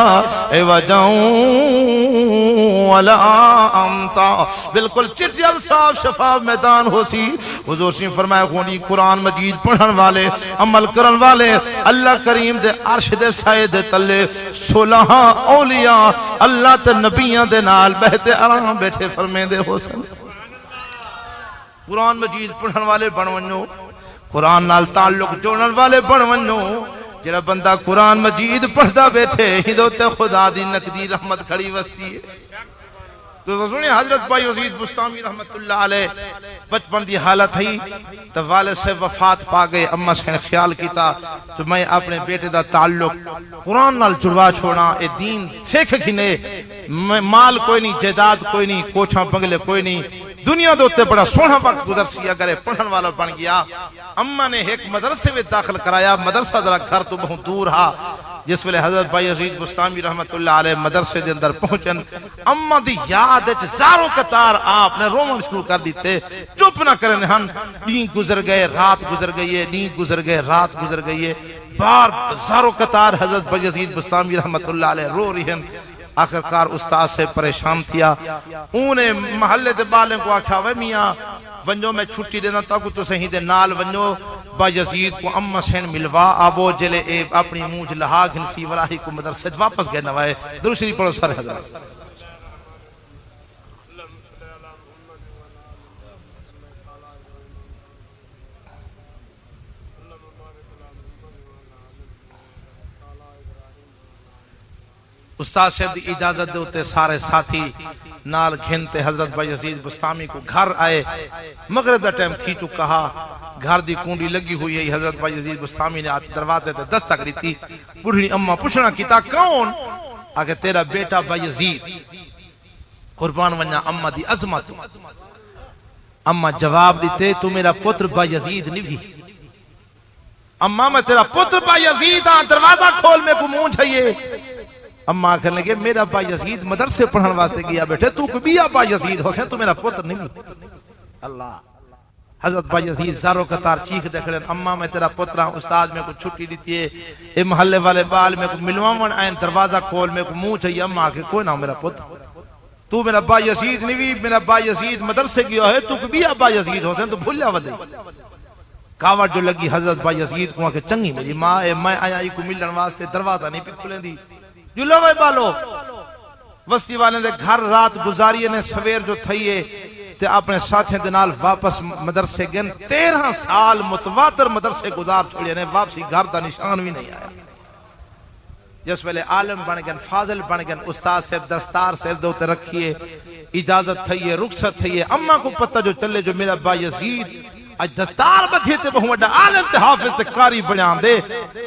عوجا ولا امتا، بالکل چٹیل صاف شفاف میدان ہو سی۔ حضور سے فرمایا خونی قرآن مجید پڑھن والے عمل کرن والے اللہ کریم دے عرش دے سائے دے تلے 16 اولیاء اللہ تے نبیان دے نال بہتے آرام بیٹھے فرمے دے ہو سن۔ قرآن مجید پڑھن والے بن ونجو، قرآن نال تعلق جوڑن والے بن ونجو، جڑا بندہ قرآن مجید پڑھدا بیٹھے ہندو تے خدا دی نقدی رحمت کھڑی وستی ہے۔ تو سنیں حضرت بھائی یزید بستامی رحمت اللہ علیہ بچپن دی حالت ہی تو والد سے وفات پا گئے، اما سے خیال کیتا تو میں اپنے بیٹے دا تعلق قرآن نال جڑوا چھوڑا، اے دین سیکھ کھنے، مال کوئی نہیں، جائیداد کوئی نہیں، کوٹھاں بنگلے کوئی نہیں، دنیا دوتے بڑا سونا وقت گزر سی، اگر پڑھن والا بن گیا۔ اما نے ایک مدرسے میں داخل کرایا، مدرسہ ذرا گھر تو بہت دور ہا، جس ویلے حضرت بھائی یزید بستامی رحمت اللہ علیہ مدرسے دے اندر پہنچن، اما دی یاد وچ زاروں قطار آپ نے رومن شروع کر دیتے، چپ نہ کرن ہن، دن گزر گئے، رات گزر گئی ہے، دن گزر گئے، رات گزر گئی ہے، بار زاروں قطار حضرت بھائی یزید بستامی رحمت اللہ علیہ رو رہی ہیں۔ آخرکار استاد سے پریشان تھیا، انہیں محلے دے بالیں کو آکھا وے میاں ونجو میں چھٹی دینا تاکو تو صحیح دے نال ونجو با یزید کو اما سین ملوا آبو جلے اے اپنی موج لہا گھنسی وراہی کو مدرسے واپس گئے نوائے۔ درود شریف پڑھو سر حضرت۔ استاد صاحب دی اجازت دے ہوتے سارے ساتھی نال گھنتے حضرت بھائی یزید بستامی کو گھر آئے، مغرب دا ٹائم تھی چکا، گھر دی کنڈی لگی ہوئی ہے، حضرت بھائی یزید بستامی نے دروازے تے دستک دی تھی، بڑھڑی اما پوچھنا کیتا کون؟ آگے تیرا بیٹا بھائی یزید، قربان ونجا اما دی عظمت۔ اما جواب دیتے تو میرا پتر بھائی یزید نہیں، اما میں تیرا پتر بھائی یزید ہاں، دروازہ کھول میں کو منہ چاہیے۔ اما کہنے لگے میرا بھائی یزید مدرسے پڑھن واسطے گیا بیٹھے، تو کو بیا بھائی یزید ہو سے تو میرا پتر نہیں۔ اللہ حضرت بھائی یزید زاروں قطار چیخ دکھڑے، اما میں تیرا پتر ہوں، استاد میں کو چھٹی دیتی ہے، اے محلے والے بال میں کو ملوان آئین، دروازہ کھول میں کو منہ چاہیے۔ اما کہ کوئی نہ میرا پتر، تو میرا بھائی یزید نہیں، میرا بھائی یزید مدرسے گیا ہے، تو کو بیا بھائی یزید ہو سے تو بھولیا ودے۔ کاوڑ جو لگی حضرت با یزید کو کہ چنگی میری ماں اے میں آیا کو ملن واسطے دروازہ نہیں پہ کھلندی جو لو اے بالو وسطی والے دے گھر رات گزاری نے سویر جو تھئیے تے اپنے ساتھیں دے نال واپس مدرسے گن 13 سال متواتر مدرسے گزار چھوڑے نے واپسی گھر دا نشان بھی نہیں آیا جس ویلے عالم بن گئے فاضل بن گئے استاد صاحب دستار سے دو تے رکھیے اجازت تھئیے رخصت تھئیے اما کو پتہ جو چلے جو میرا با یزید اج دستار بدھیے تے بہو وڈا عالم تے حافظ تے قاری بنیاں دے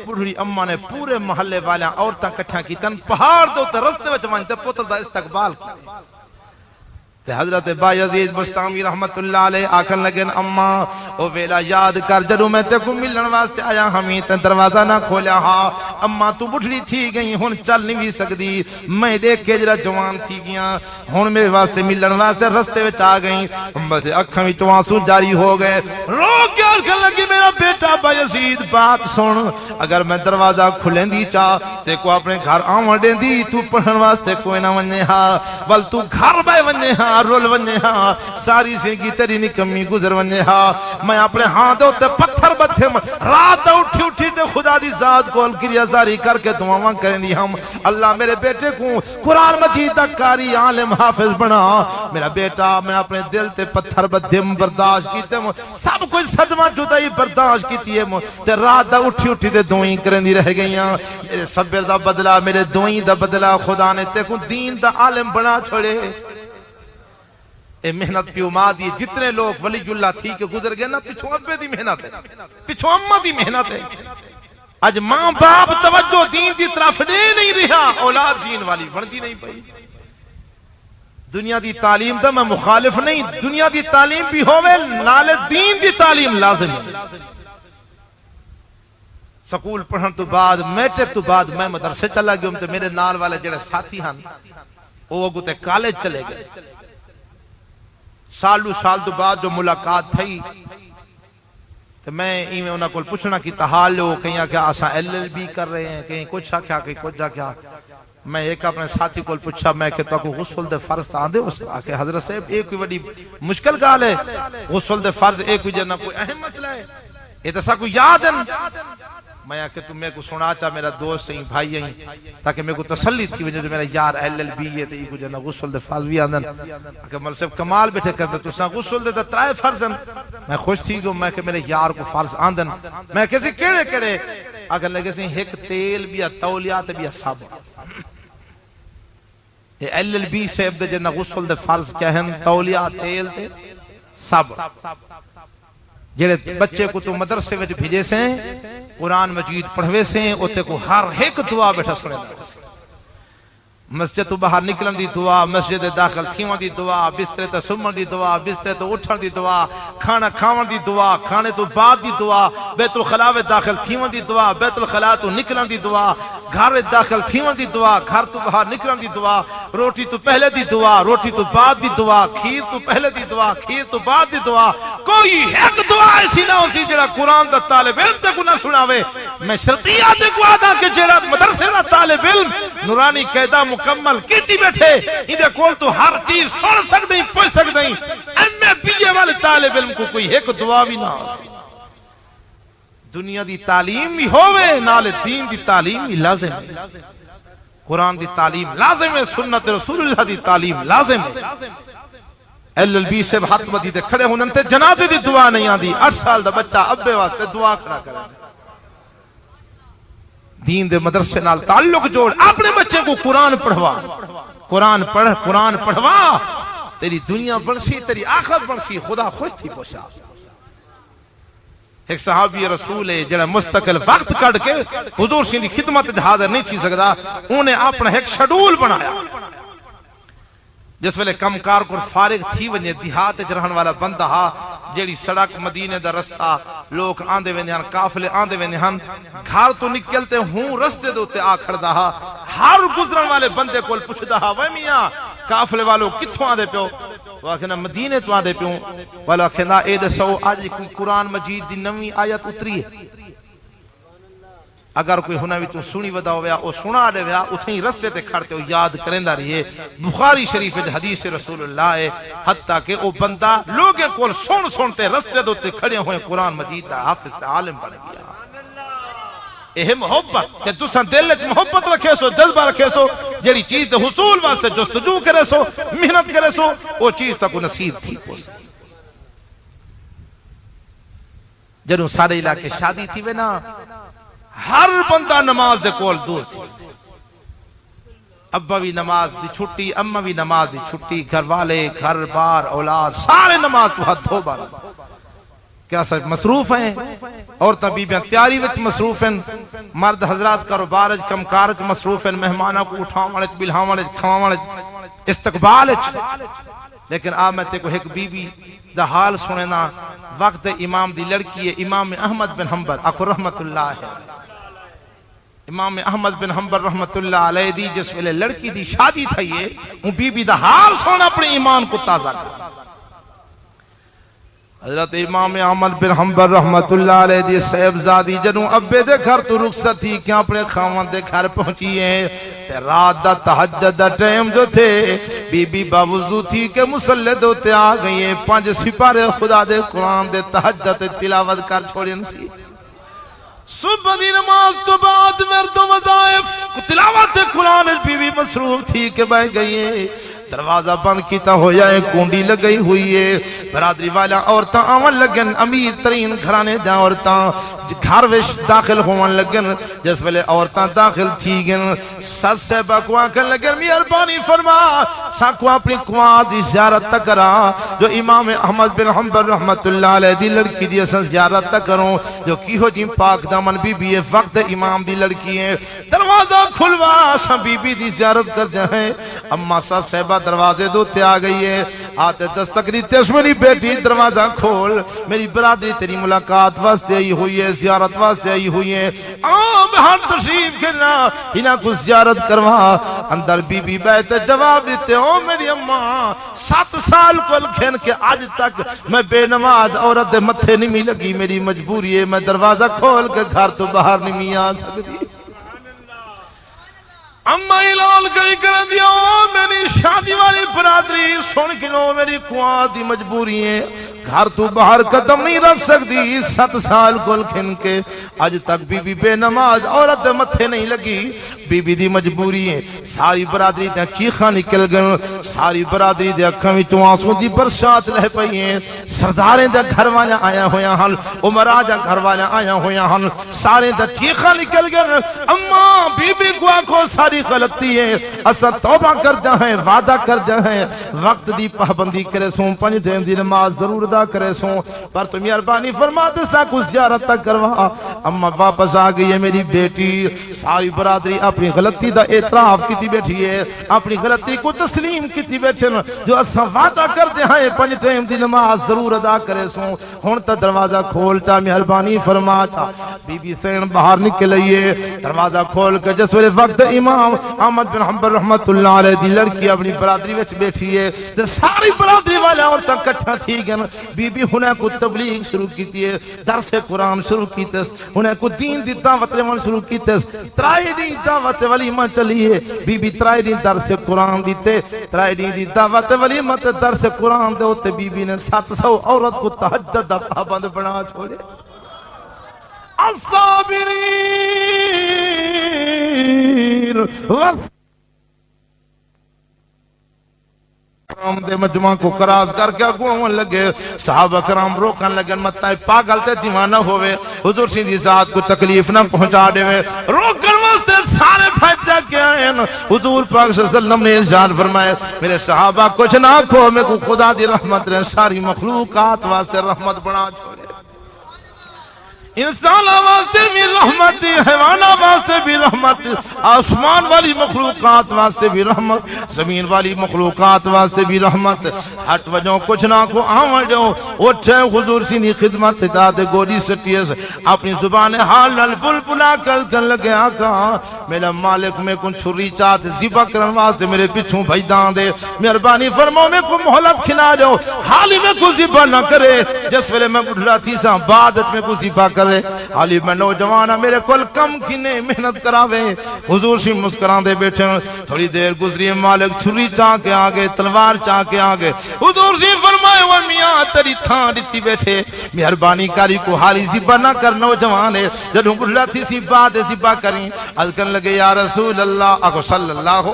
بڑھڑی اما نے پورے محلے والیاں عورتاں کٹھیاں کیتن پہاڑ دے تے رستے وچ ون تے پتر دا استقبال کیتے تے حضرت با یزید بستامی رحمت اللہ علیہ آکھن لگن اما او ویلا یاد کر جدوں میں تے کو ملن واسطے آیا ہمیں تے دروازہ نہ کھولیا ہا اما تو بڑھڑی تھی گئی ہن چل نہیں بھی سکدی میں دیکھ کے جڑا جوان تھی گیاں ہن میرے واسطے ملن واسطے رستے وچ آ گئی اما دے اکھاں وچ آنسو جاری ہو گئے رو کے آکھن لگی میرا بیٹا با یزید بات سن اگر میں دروازہ کھلیندی چا تے کو اپنے گھر آون دیندی تو پڑھن واسطے کوئی نہ ونجے ہا بل تو گھر بے ونجے ہا رول ونجے ہاں ساری زندگی تیری نکمی گزر ونجے ہاں میں اپنے ہاتھ تے پتھر بدھے رات اٹھی اٹھی تے خدا دی ذات کول کریا زاری کر کے دعاواں کریں دی ہم اللہ میرے بیٹے کو قرآن مجید دا قاری عالم حافظ بنا میرا بیٹا میں اپنے دل تے پتھر بدھے برداشت کیتے سب کچھ صدمہ جدائی برداشت کیتی ہے تے رات دا اٹھی اٹھی تے دعائیں کریں دی رہ گئیاں میرے صبر دا بدلہ میرے دعائیں دا بدلہ خدا نے تے کو دین دا عالم بنا چھوڑے اے محنت پی اماد یہ جتنے لوگ ولی اللہ تھی کہ گزر گئے نا پچھو ابے دی محنت ہے پچھو امہ دی محنت ہے اج ماں باپ توجہ دین دی طرف دے نہیں رہا اولاد دین والی بڑھتی نہیں پئی دنیا دی تعلیم دا میں مخالف نہیں دنیا دی تعلیم بھی ہوئے نال دین دی تعلیم لازم ہے سکول پڑھن تو بعد میٹرک تو بعد میں مدرسے چلا گیا ہوں تو میرے نال والے جڑے ساتھی ہن وہ اگو تے کالج چلے گئے سالو سال تو بعد جو ملاقات تھی تو میں ایویں انہاں کو پوچھنا کی حال لو کہیں کہ آساں LLB کر رہے ہیں کہیں کچھ کیا کہیں کچھ کیا میں ایک اپنے ساتھی کو پوچھا میں کہ تو کو غسل دے فرض تا دے اس کہ حضرت صاحب ایک کوئی بڑی مشکل گال ہے غسل دے فرض ایک کوئی جنہ کوئی اہم مسئلہ ہے یہ تو سا کو یاد ہے میں کہ تم میں کو سنا چاہ میرا دوست ہیں بھائی ہیں تاکہ میں کو تسلی تھی وجہ جو میرا یار LLB ہے تو یہ کو جنہ غسل دے فرض بھی آندن کہ مل صاحب کمال بیٹھے کرتے تو سا غسل دے ترائے فرض ہیں میں خوش تھی جو میں کہ میرے یار کو فرض آندن میں کسی کیڑے اگر لگے سے ایک تیل بھی تولیات بھی صابن LLB صاحب دے جنہ غسل دے فرض کہن تولیات تیل تے صابن جڑے بچے کو تو مدرسے وچ بھیجے سے قرآن مجید پڑھوے سے اوتے کو ہر ایک دعا بیٹھا سنے دا مسجد تو باہر نکلن دی دعا مسجد داخل تھیوان دی دعا بسترے تے سمن دی دعا بسترے تے اٹھن دی دعا کھانا کھاون دی دعا کھانے تو بعد دی دعا بیت الخلاء داخل تھیوان دی دعا بیت الخلاء تو نکلن دی دعا گھر داخل تھیوان دی دعا گھر تو باہر نکلن دی دعا روٹی تو پہلے دی دعا روٹی تو بعد دی دعا کھیر تو پہلے دی دعا کھیر تو بعد دی دعا کوئی ایک دعا ایسی نہ ہوسی جڑا قرآن دا طالب علم تے کو نہ سناوے میں شرطیات کو آدھا کہ جڑا مدرسے دا طالب علم نورانی قاعدہ مکمل کیتی بیٹھے ادھے کول تو ہر چیز سن سکتے ہیں پوچھ سکتے ہیں MA والے طالب علم کو کوئی ایک دعا بھی نہ ہو دنیا دی تعلیم بھی ہوئے نال دین دی تعلیم بھی لازم ہے قرآن دی تعلیم لازم ہے سنت رسول اللہ دی تعلیم لازم ہے LLB سے ہاتھ بدی تے کھڑے ہونن تے جنازے دی دعا نہیں آندی 8 سال دا بچہ ابے واسطے دعا کھڑا کرے دین دے مدرسے نال تعلق جوڑ اپنے بچے کو قرآن پڑھوا قرآن پڑھ قرآن پڑھوا تیری دنیا بنسی تیری آخرت بنسی خدا خوش تھی پوشا ایک صحابی رسول ہے جنہیں مستقل وقت کڑ کے حضور سے دی خدمت حاضر نہیں تھی سکتا انہیں اپنا ایک شیڈول بنایا جس ویلے کم کار کو فارغ تھی ونجے دیہات رہن والا بندہ ہا جیڑی سڑک مدینے دا رستہ لوگ آندے ویندے ہن قافلے آندے ویندے ہن گھر تو نکلتے ہوں رستے دے اوتے آ کھڑدا ہا ہر گزرن والے بندے کول پوچھدا ہا وے میاں قافلے والو کتھوں آندے پیو وہ آکھنا مدینے تو آندے پیو والا آکھنا اے دسو اج کوئی قرآن مجید دی نویں آیت اتری ہے اگر کوئی ہنا بھی تو سنی ودا ہویا او سنا دے ویا اتھیں رستے تے کھڑتے ہو یاد کریندا رہیے بخاری شریف وچ حدیث رسول اللہ ہے حتیٰ کہ او بندہ لوگے کول سنتے رستے دے تے کھڑے ہوئے قرآن مجید دا حافظ تے عالم بن گیا یہ محبت کہ تساں دل وچ محبت رکھے سو جذبہ رکھے سو جڑی چیز دے حصول واسطے جستجو کرے سو محنت کرے سو او چیز تک نصیب تھی ہو جنوں سارے علاقے شادی تھی وے نا ہر بندہ نماز دے کول دور تھی ابا بھی نماز دی چھٹی اماں بھی نماز دی چھٹی گھر والے گھر بار اولاد سارے نماز تو ہاتھ دھو بار کیا سب مصروف ہیں عورتاں بیبیاں تیاری وچ مصروف ہیں مرد حضرات کاروبار وچ کمکار وچ مصروف ہیں مہماناں کو اٹھاون وچ بلہاون وچ کھاون وچ استقبال وچ لیکن آ میں تے کو ایک بی بی دا حال سننا وقت امام دی لڑکی ہے امام احمد بن حنبل اکو رحمت اللہ ہے امام احمد بن حنبل رحمت اللہ علیہ دی جس ویلے لڑکی دی شادی تھئی ہے وہ بی بی دا حال سن اپنے ایمان کو تازہ کر حضرت امام احمد بن حنبل رحمت اللہ علیہ دی صاحبزادی جنوں ابے دے گھر تو رخصت تھی کہ اپنے خاوند دے گھر پہنچی ہیں تے رات دا تہجد دا ٹائم جو تھے بی بی باوضو تھی کہ مصلی دوتے آ گئی ہیں 5 سپارے خدا دے قرآن دے تہجد تلاوت کر چھوڑین سی صبح دی نماز تو بعد مرد و وظائف تلاوت قرآن بی بی مصروف تھی کہ بہ گئی ہے دروازہ بند کیتا ہو جائے کنڈی لگئی ہوئی ہے برادری والا عورتاں آون لگن امیر ترین گھرانے دے عورتاں گھر وچ داخل ہون لگن جس ویلے عورتاں داخل تھی گن سس سے بکوا کر لگن مہربانی فرما ساکو اپنی کنواں دی زیارت تک کرا جو امام احمد بن حنبل رحمت اللہ علیہ دی لڑکی دی اساں زیارت تک کروں جو کیہو جی پاک دامن بی بی وقت امام دی لڑکی ہے دروازہ کھلوا سا بی بی دی زیارت کر جائیں اما سس سے دروازے دوتے آ گئی ہے آتے دستک دیتے اس میری بیٹی دروازہ کھول میری برادری تیری ملاقات واسطے آئی ہوئی ہے زیارت واسطے آئی ہوئی ہے بہن تشریف کرنا انہاں کو زیارت کروا اندر بی بی بیت جواب دیتے ہو میری اماں 7 سال کو کھین کے آج تک میں بے نماز عورت متھے نہیں لگی میری مجبوری ہے میں دروازہ کھول کے گھر تو باہر نہیں آ سکتی اما اعلان کر دیا میری شادی والی برادری سن کے لو میری کنواں دی مجبوری ہے گھر تو باہر قدم نہیں رکھ سکتی 7 سال کل کھن کے آج تک بی بی بے نماز عورت متھے نہیں لگی بی بی دی مجبوری ہے ساری برادری دے چیخاں نکل گئے ساری برادری دے اکھاں وچوں آنسو دی برسات لہ پئی ہیں سرداریں دے گھر والے آیا ہویا ہن عمرا دے گھر والے آیا ہویا ہن سارے دے چیخاں نکل گئے اما بی بی کو آکھو ساری غلطی ہے اسا توبہ کر جائیں وعدہ کر جائیں وقت دی پابندی کرے سوں 5 ٹائم دی نماز ضرور ادا کرے سوں پر تو مہربانی فرما دے سا کچھ زیارت تک کروا اما واپس آ گئی ہے میری بیٹی ساری برادری اپنی غلطی دا اعتراف کیتی بیٹھی ہے اپنی غلطی کو تسلیم کیتی بیٹھن جو اسا وعدہ کر دے ہیں 5 ٹائم دی نماز ضرور ادا کرے سوں ہن تے دروازہ کھولتا مہربانی فرما تا بی بی سین باہر نکل آئیے دروازہ کھول کے جس وقت امام احمد بن حنبل رحمت اللہ علیہ دی لڑکی اپنی برادری وچ بیٹھی ہے تے ساری برادری والے عورتاں اکٹھا تھی گن بی بی ہنے کو تبلیغ شروع کیتی ہے درس قرآن شروع کیتے ہنے کو دین دی دعوت لمن شروع کیتے ترائی دی دعوت ولیمہ چلی ہے بی بی ترائی دی درس قرآن دیتے ترائی دی دعوت ولیمہ تے درس قرآن دے ہوتے بی بی نے 700 عورت کو تہجد دا پابند بنا چھوڑے الصابرین کرام دے مجمع کو کراز کر کے اگوان لگے صحابہ کرام روکن لگن مطلع پاگل تے دیوانہ ہوئے حضور سیدھی ذات کو تکلیف نہ پہنچا دے ہوئے روکن واسطے سارے پھیجا کے آئے حضور پاک صلی اللہ علیہ وسلم نے ارشاد فرمائے میرے صحابہ کچھ نہ کھو میں کو خدا دی رحمت نے ساری مخلوقات واسطے رحمت بنا چھوڑے انسان واسطے بھی رحمت حیوان واسطے بھی رحمت آسمان والی مخلوقات واسطے بھی رحمت زمین والی مخلوقات واسطے بھی رحمت ہٹ وجوں کچھ نہ کو آمر جو اٹھے حضور سینی خدمت داد گوڑی سٹیس اپنی زبان حال نل بلبلا کر لگے آقا میرا مالک میں کن چھری چاہت زبا کرن واسطے میرے پچھوں بھائیدان دے مہربانی فرمو میں کو محلت کھلا جو حالی میں کو زبا نہ کرے جس ویلے میں بڑھلا تھی سا بعدت میں کو زبا کر کرے علی میں نوجوان میرے کول کم کھنے محنت کراوے حضور سی مسکران دے بیٹھے تھوڑی دیر گزری مالک چھری چاہ کے آگے تلوار چاہ کے آگے حضور سی فرمائے وہ میاں تیری تھان دیتی بیٹھے مہربانی کاری کو حالی زبا نہ کر نوجوان ہے جدوں بڑھڑا تھی سی بات زبا کریں اذکر لگے یا رسول اللہ اکو صلی اللہ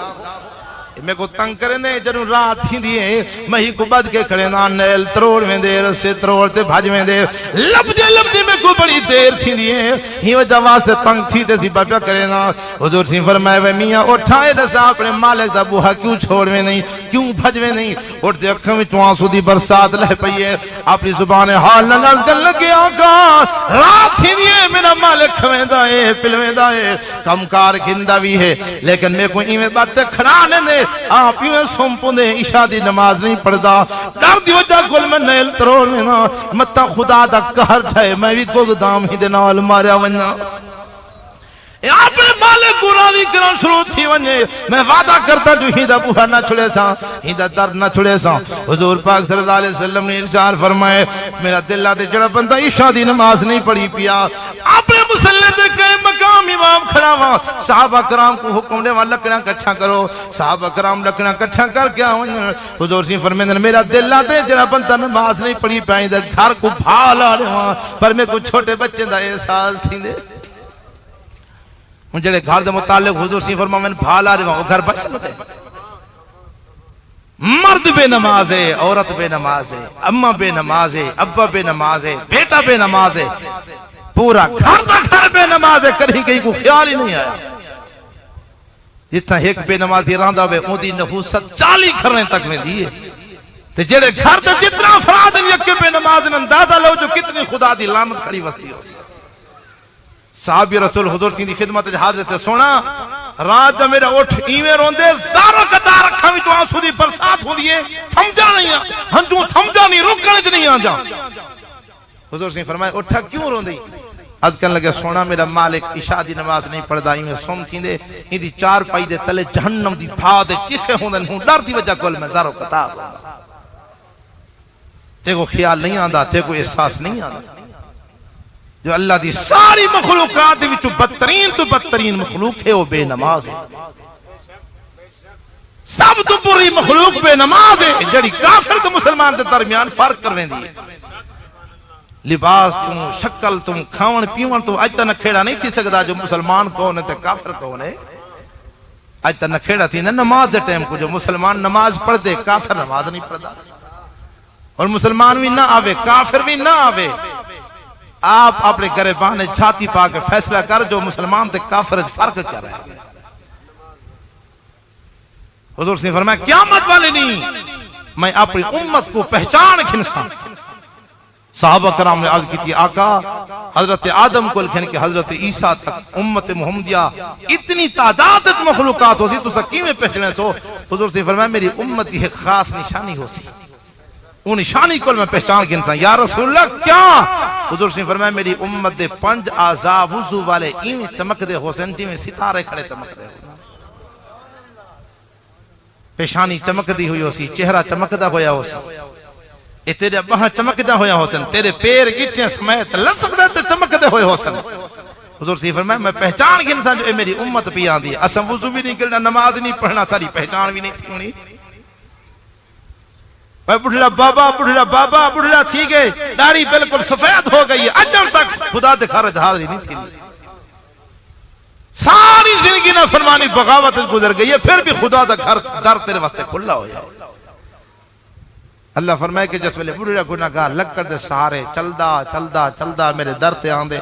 میں کو تنگ کریں دے جنہوں رات ہی دیئے میں ہی کو بد کے کھڑے نا نیل تروڑ میں دے رسے تروڑ تے بھاج میں دے لب دے میں کو بڑی دیر تھی دیئے ہی وجہ واسطے تنگ تھی تے سی پاپیا کرے نا حضور سی فرمائے وے میاں اٹھائے دسا اپنے مالک دا بوہا کیوں چھوڑ میں نہیں کیوں بھج میں نہیں اٹھتے اکھوں میں چوانسو دی برسات لہ پئیے اپنی زبان حال نگاز کر لگے آقا رات ہی دیئے میرا مالک کھویں دائے پلویں دائے کمکار گھندہ بھی ہے لیکن میں کوئی میں باتیں کھڑانے دے آپ ہی میں سومپوں دے عشاء دی نماز نہیں پڑھدا در دی وجہ گل میں نیل تروڑ میں نا متا خدا دا قہر ٹھائے میں بھی گوگ دام ہی دے نال ماریا ونیا اپنے مالک کو راضی کرنا شروع تھی ونجے میں وعدہ کرتا جو ہی دا بوہا نہ چھڑے سا ہی دا درد نہ چھڑے سا حضور پاک صلی اللہ علیہ وسلم نے ارشاد فرمائے میرا دل دے جڑا بندہ عشاء دی نماز نہیں پڑھی پیا اپنے مصلی دے کئی مقام امام کھڑا ہوا صحابہ کرام کو حکم دے وہاں لکڑا کٹھا کرو صحابہ کرام لکڑا کٹھا کر کے آؤں حضور سی فرمائے میرا دل دے جڑا بندہ نماز نہیں پڑھی پائیں دے گھر کو بھالا رہا پر میں کچھ چھوٹے بچے دا احساس تھی دے جڑے گھر دے متعلق حضور سی فرمائے میں بھالا رہا وہ گھر بس لے مرد بے نماز ہے عورت بے نماز ہے اماں بے نماز ہے ابا بے نماز ہے بیٹا بے نماز ہے پورا گھر دا گھر بے نماز ہے کہیں کہیں کو خیال ہی نہیں آیا جتنا ایک بے نمازی راندہ بے اون دی نفوست 40 گھریں تک میں دیئے تے جڑے گھر تے جتنا افراد ہیں یک بے نماز نے اندازہ لو جو کتنی خدا دی لعنت کھڑی وستی ہو صحابی رسول حضور سی دی خدمت حاضر تے سونا رات جب میرا اٹھ ایویں روندے زارو قطار رکھا بھی تو آنسو دی برسات ہو دیئے تھمجا نہیں ہنجوں تھمجا نہیں رکنے چ نہیں آجا حضور سی فرمائے اٹھا کیوں روندی از کہنے لگے سونا میرا مالک عشاء دی نماز نہیں پڑھدا ایویں سوم تھیندے ان دی چار پائی دے تلے جہنم دی بھا دے چیخے ہوندن ہوں ڈر دی وجہ کول میں زارو قطار تے کو خیال نہیں آندا تے کو احساس نہیں آندا جو اللہ دی ساری مخلوقات دی وچوں بدترین تو بدترین مخلوق ہے وہ بے نماز ہے سب تو بری مخلوق بے نماز ہے جڑی کافر تو مسلمان دے درمیان فرق کرویں دی لباس تم شکل تم کھاون پیون تم اج تک کھیڑا نہیں تھی سکدا جو مسلمان کون ہے تے کافر کون ہے اج تک کھیڑا تھی نماز دے ٹائم کو جو مسلمان نماز پڑھ دے کافر نماز نہیں پڑھدا اور مسلمان بھی نہ آوے کافر بھی نہ آوے آپ اپنے گریبان چھاتی پا کے فیصلہ کر جو مسلمان تے کافر فرق کیا رہے ہیں حضور نے فرمایا قیامت والے نہیں میں اپنی امت کو پہچان کھنسا صحابہ کرام نے عرض کی تھی آقا حضرت آدم کو لکھنے کہ حضرت عیسیٰ تک امت محمدیہ اتنی تعداد مخلوقات ہو سی تو سکی میں پہچنے سو حضور نے فرمایا میری امت یہ خاص نشانی ہو سی وہ نشانی کو میں پہچان کے انسان یا رسول اللہ کیا حضور نے فرمایا میری امت دے 5 اعضاء وضو والے ایویں چمک دے حسین جی میں ستارے کھڑے چمک دے پیشانی چمکدی ہوئی ہو سی چہرہ چمکدا ہویا ہو سی اے تیرے باہ چمکدا ہویا ہو سن تیرے پیر گٹیاں سمیت لسکدے تے چمکدے ہوئے ہو سن حضور نے فرمایا میں پہچان کے انسان جو اے میری امت پی آندی اساں وضو بھی نہیں کرنا نماز نہیں پڑھنا ساری پہچان بھی نہیں تھی بڑھڑا بابا بڑھڑا تھی گئے داڑھی بالکل سفید ہو گئی اجم تک خدا دے خارج حاضری نہیں تھی ساری زندگی نہ فرمانی بغاوت گزر گئی ہے پھر بھی خدا دا گھر در تیرے واسطے کھلا ہو جائے اللہ فرمائے کہ جس ویلے بڑھڑا گناہگار لگ کر دے سہارے چلدا میرے در تے آندے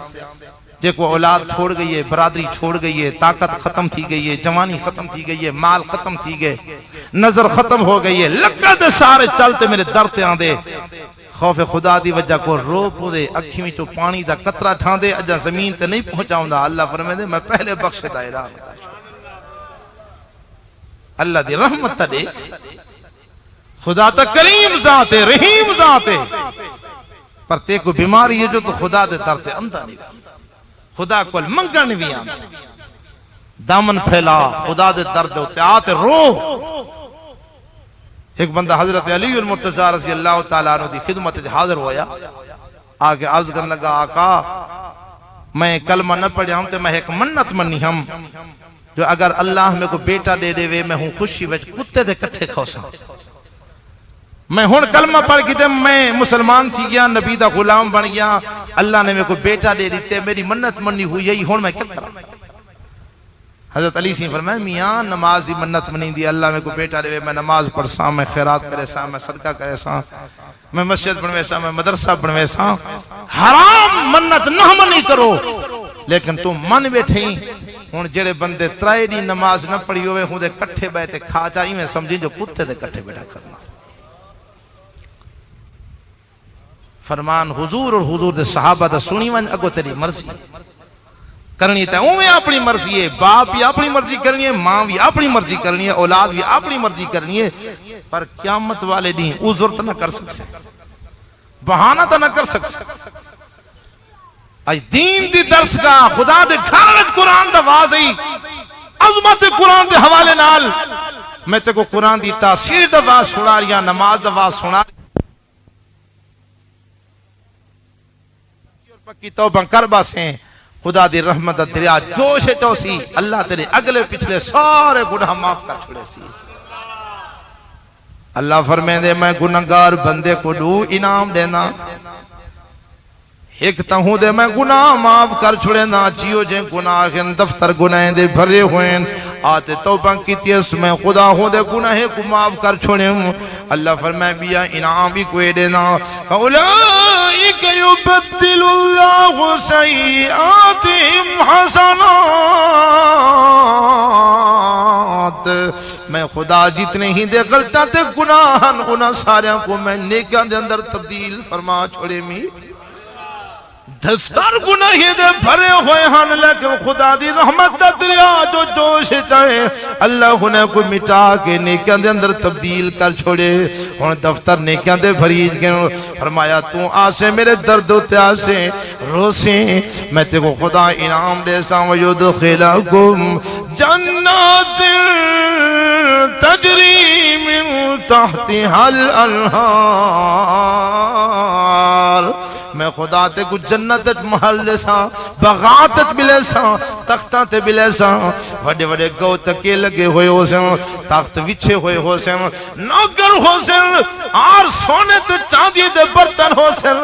جے کو اولاد چھوڑ گئی ہے برادری چھوڑ گئی ہے طاقت ختم تھی گئی ہے جوانی ختم تھی گئی ہے مال ختم تھی گئے نظر ختم ہو گئی ہے لکڑ دے سارے چلتے میرے در تے آندے خوف خدا دی وجہ کو رو پودے اکھی وچوں پانی دا قطرہ ٹھاندے اجا زمین تے نہیں پہنچاوندا اللہ فرمائے میں پہلے بخش دا اعلان اللہ دی رحمت دے خدا تا کریم ذات ہے رحیم ذات ہے پر تے کو بیماری ہے جو تو خدا دے در تے اندھا نہیں خدا کو منگن بھی آم دامن پھیلا خدا دے درد ہوتے آتے رو ایک بندہ حضرت علی المرتضی رضی اللہ تعالیٰ عنہ دی خدمت حاضر ہویا آگے عرض کرنے لگا آقا میں کلمہ نہ پڑھیا ہوں تو میں ایک منت منی ہم جو اگر اللہ میں کو بیٹا دے دے وے میں ہوں خوشی وچ کتے دے کٹھے کھوساں میں ہون کلمہ پڑھ کی تے میں مسلمان تھی گیا نبی دا غلام بن گیا اللہ نے میں کو بیٹا دے دیتے میری منت منی ہوئی یہی ہون میں کیا کرا حضرت علی سی فرمائے میاں نماز دی منت منی دی اللہ میں کو بیٹا دے میں نماز پڑھ ساں میں خیرات کرے ساں میں صدقہ کرے ساں میں مسجد بنوے ساں میں مدرسہ بنوے ساں حرام منت نہ منی کرو لیکن تم من بیٹھیں ہون جڑے بندے ترائے دی نماز نہ پڑھی ہوئے ہوں دے کٹھے بیٹھے کھا جائی میں سمجھی جو کتے دے کٹھے بیٹھا کرنا فرمان حضور اور حضور دے صحابہ دا سنی ون اگو تیری مرضی کرنی تے اوہ اپنی مرضی ہے باپ بھی اپنی مرضی کرنی ہے ماں بھی اپنی مرضی کرنی ہے اولاد بھی اپنی مرضی کرنی ہے پر قیامت والے دیں عذر تو نہ کر سکتے بہانہ تو نہ کر سکتے آج دین دی درس کا خدا دے گھر قرآن دا واضحی عظمت قرآن دے حوالے نال میں تے کو قرآن دی تاثیر دا واضح سنا رہا نماز دا واضح سنا پکی توبہ کربا سے خدا دی رحمت دریا جوش توسی اللہ تیرے اگلے پچھلے سارے گناہ معاف کر چھوڑے سی اللہ فرمائے دے میں گناہگار بندے کو دو انعام دینا ایک تہوں دے میں گناہ معاف کر چھوڑے نا چیو جے گناہ دفتر گناہ دے بھرے ہوئے آتے توبہ کی تیس میں خدا ہوں دے گناہ کو معاف کر چھوڑے ہوں اللہ فرمائے بیا انعام بھی کوئی دینا فَأُولَئِكَ يُبَدِّلُ اللَّهُ سَيِّئَاتِهِمْ حَسَنَاتٍ میں خدا جتنے ہی دے غلطہ تے گناہ سارے کو میں نیکیاں دے اندر تبدیل فرما چھوڑے میں دفتر گناہی دے بھرے ہوئے ہن لیکن خدا دی رحمت دا دریا جو جوش چاہے اللہ انہیں کو مٹا کے نیکیاں دے اندر تبدیل کر چھوڑے ہن دفتر نیکیاں دے بھریج کے فرمایا تو آسے میرے درد ہوتے آسے روسے میں تے کو خدا انعام دے ساں وَيُدْخِلَكُمْ جَنَّاتٍ تَجْرِي مِن تَحْتِهَا الْأَنْهَارُ میں خدا تے کو جنت محل لے ساں بغاتت بھی لے ساں تختہ تے بھی لے ساں وڈے وڈے گو تکے لگے ہوئے ہو سن تخت وچھے ہوئے ہو سن نوکر ہو سن اور سونے تے چاندی دے برتن ہو سن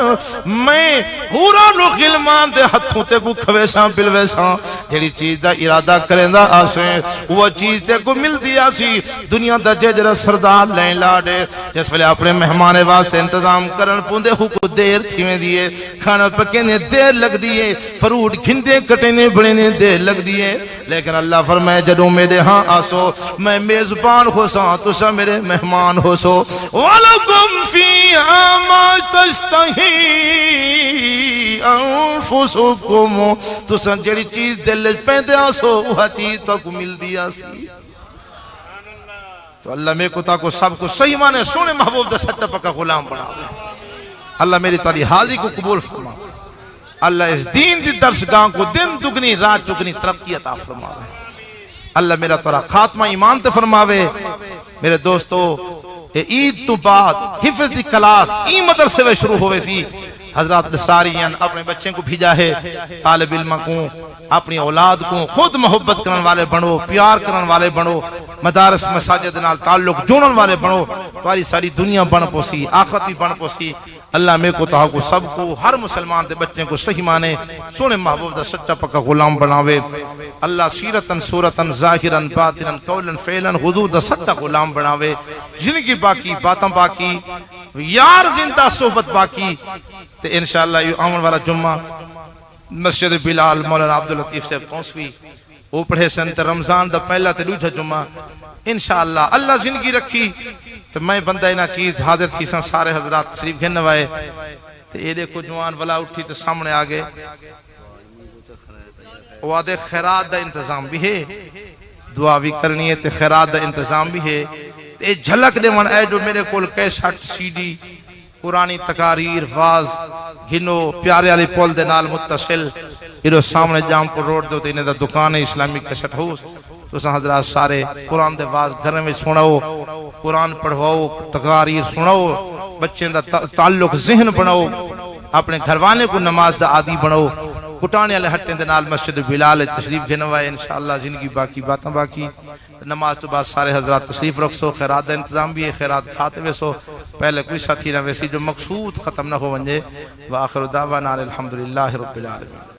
میں پورا نو غلمان دے ہتھوں تے کو کھوے ساں پلوے ساں جیڑی چیز دا ارادہ کریں دا آسیں وہ چیز تے کو مل دیا سی دنیا دا ججر سردار لیں لاڑے جس ویلے اپنے مہمانے واسطے انتظام کرن پوندے ہو کو دیر تھی میں دیئے کھانا پکینے دیر لگ دیئے فروٹ کھندے کٹینے بڑینے دیر لگ دیئے لیکن اللہ فرمائے جدوں میرے ہاں آسو میں میزبان ہو ساں تو سا میرے مہمان ہو سو وَلَكُمْ فِيهَا مَا تَشْتَهِي أَنفُسُكُمْ تو سا جڑی چیز دل پہندے آسو وہ چیز تو کو مل دیا سی تو اللہ میں کو تا کو سب کو صحیح مانے سونے محبوب دا سچا پکا غلام بنا اللہ میری تاری حاضری کو قبول فرما اللہ اس دین دی درسگاہ کو دن دگنی رات چگنی ترقی عطا فرماوے اللہ میرا تورا خاتمہ ایمان تے فرماوے میرے دوستو عید تو بعد حفظ دی کلاس ای مدرسے میں شروع ہوئے سی حضرات ساریاں اپنے بچے کو بھیجا ہے طالب علم کو اپنی اولاد کو خود محبت کرن والے بنو پیار کرن والے بنو مدارس مساجد نال تعلق جوڑن والے بنو تمہاری ساری دنیا بن پوسی آخرت بھی بن پوسی اللہ میں کو تاہو کو سب کو ہر مسلمان دے بچے کو صحیح مانے سونے محبوب دا سچا پکا غلام بناوے اللہ سیرتن صورتن ظاہرن باطنن قولن فعلن حضور دا سچا غلام بناوے زندگی باقی باتاں باقی یار زندہ صحبت باقی تے انشاءاللہ یہ آمن والا جمعہ مسجد بلال مولانا عبداللطیف سے پہنچوی وہ پڑھے سنت رمضان دا پہلا تے دوجھا جمعہ انشاءاللہ اللہ زندگی رکھی تو میں بندہ اینا چیز حاضر تھی سن سارے حضرات شریف گھنوائے تو یہ دیکھو جوان والا اٹھی تو سامنے آگے وعدے خیرات دا انتظام بھی ہے دعا بھی کرنی ہے تو خیرات دا انتظام بھی ہے یہ جھلک دے من اے جو میرے کول کیسٹ سی ڈی قرآنی تقاریر واز گھنو پیارے علی پول دے نال متصل یہ سامنے جام پر روڈ دو تو انہیں دا دکان اسلامی کیسٹ ہو تو سن حضرات سارے قرآن دے واز گھر میں سناؤ قرآن پڑھواؤ تقاریر سناؤ بچے دا تعلق ذہن بناؤ اپنے گھروانے کو نماز دا عادی بناؤ کٹانے والے ہٹیں دے نال مسجد بلال تشریف گھنوا ہے انشاءاللہ زندگی باقی باتاں باقی نماز تو بعد سارے حضرات تشریف رکھ سو خیرات دا انتظام بھی ہے خیرات کھاتے ہوئے سو پہلے کوئی ساتھی نہ ویسی جو مقصود ختم نہ ہو ونجے وآخر دعوانا الحمدللہ رب العالمین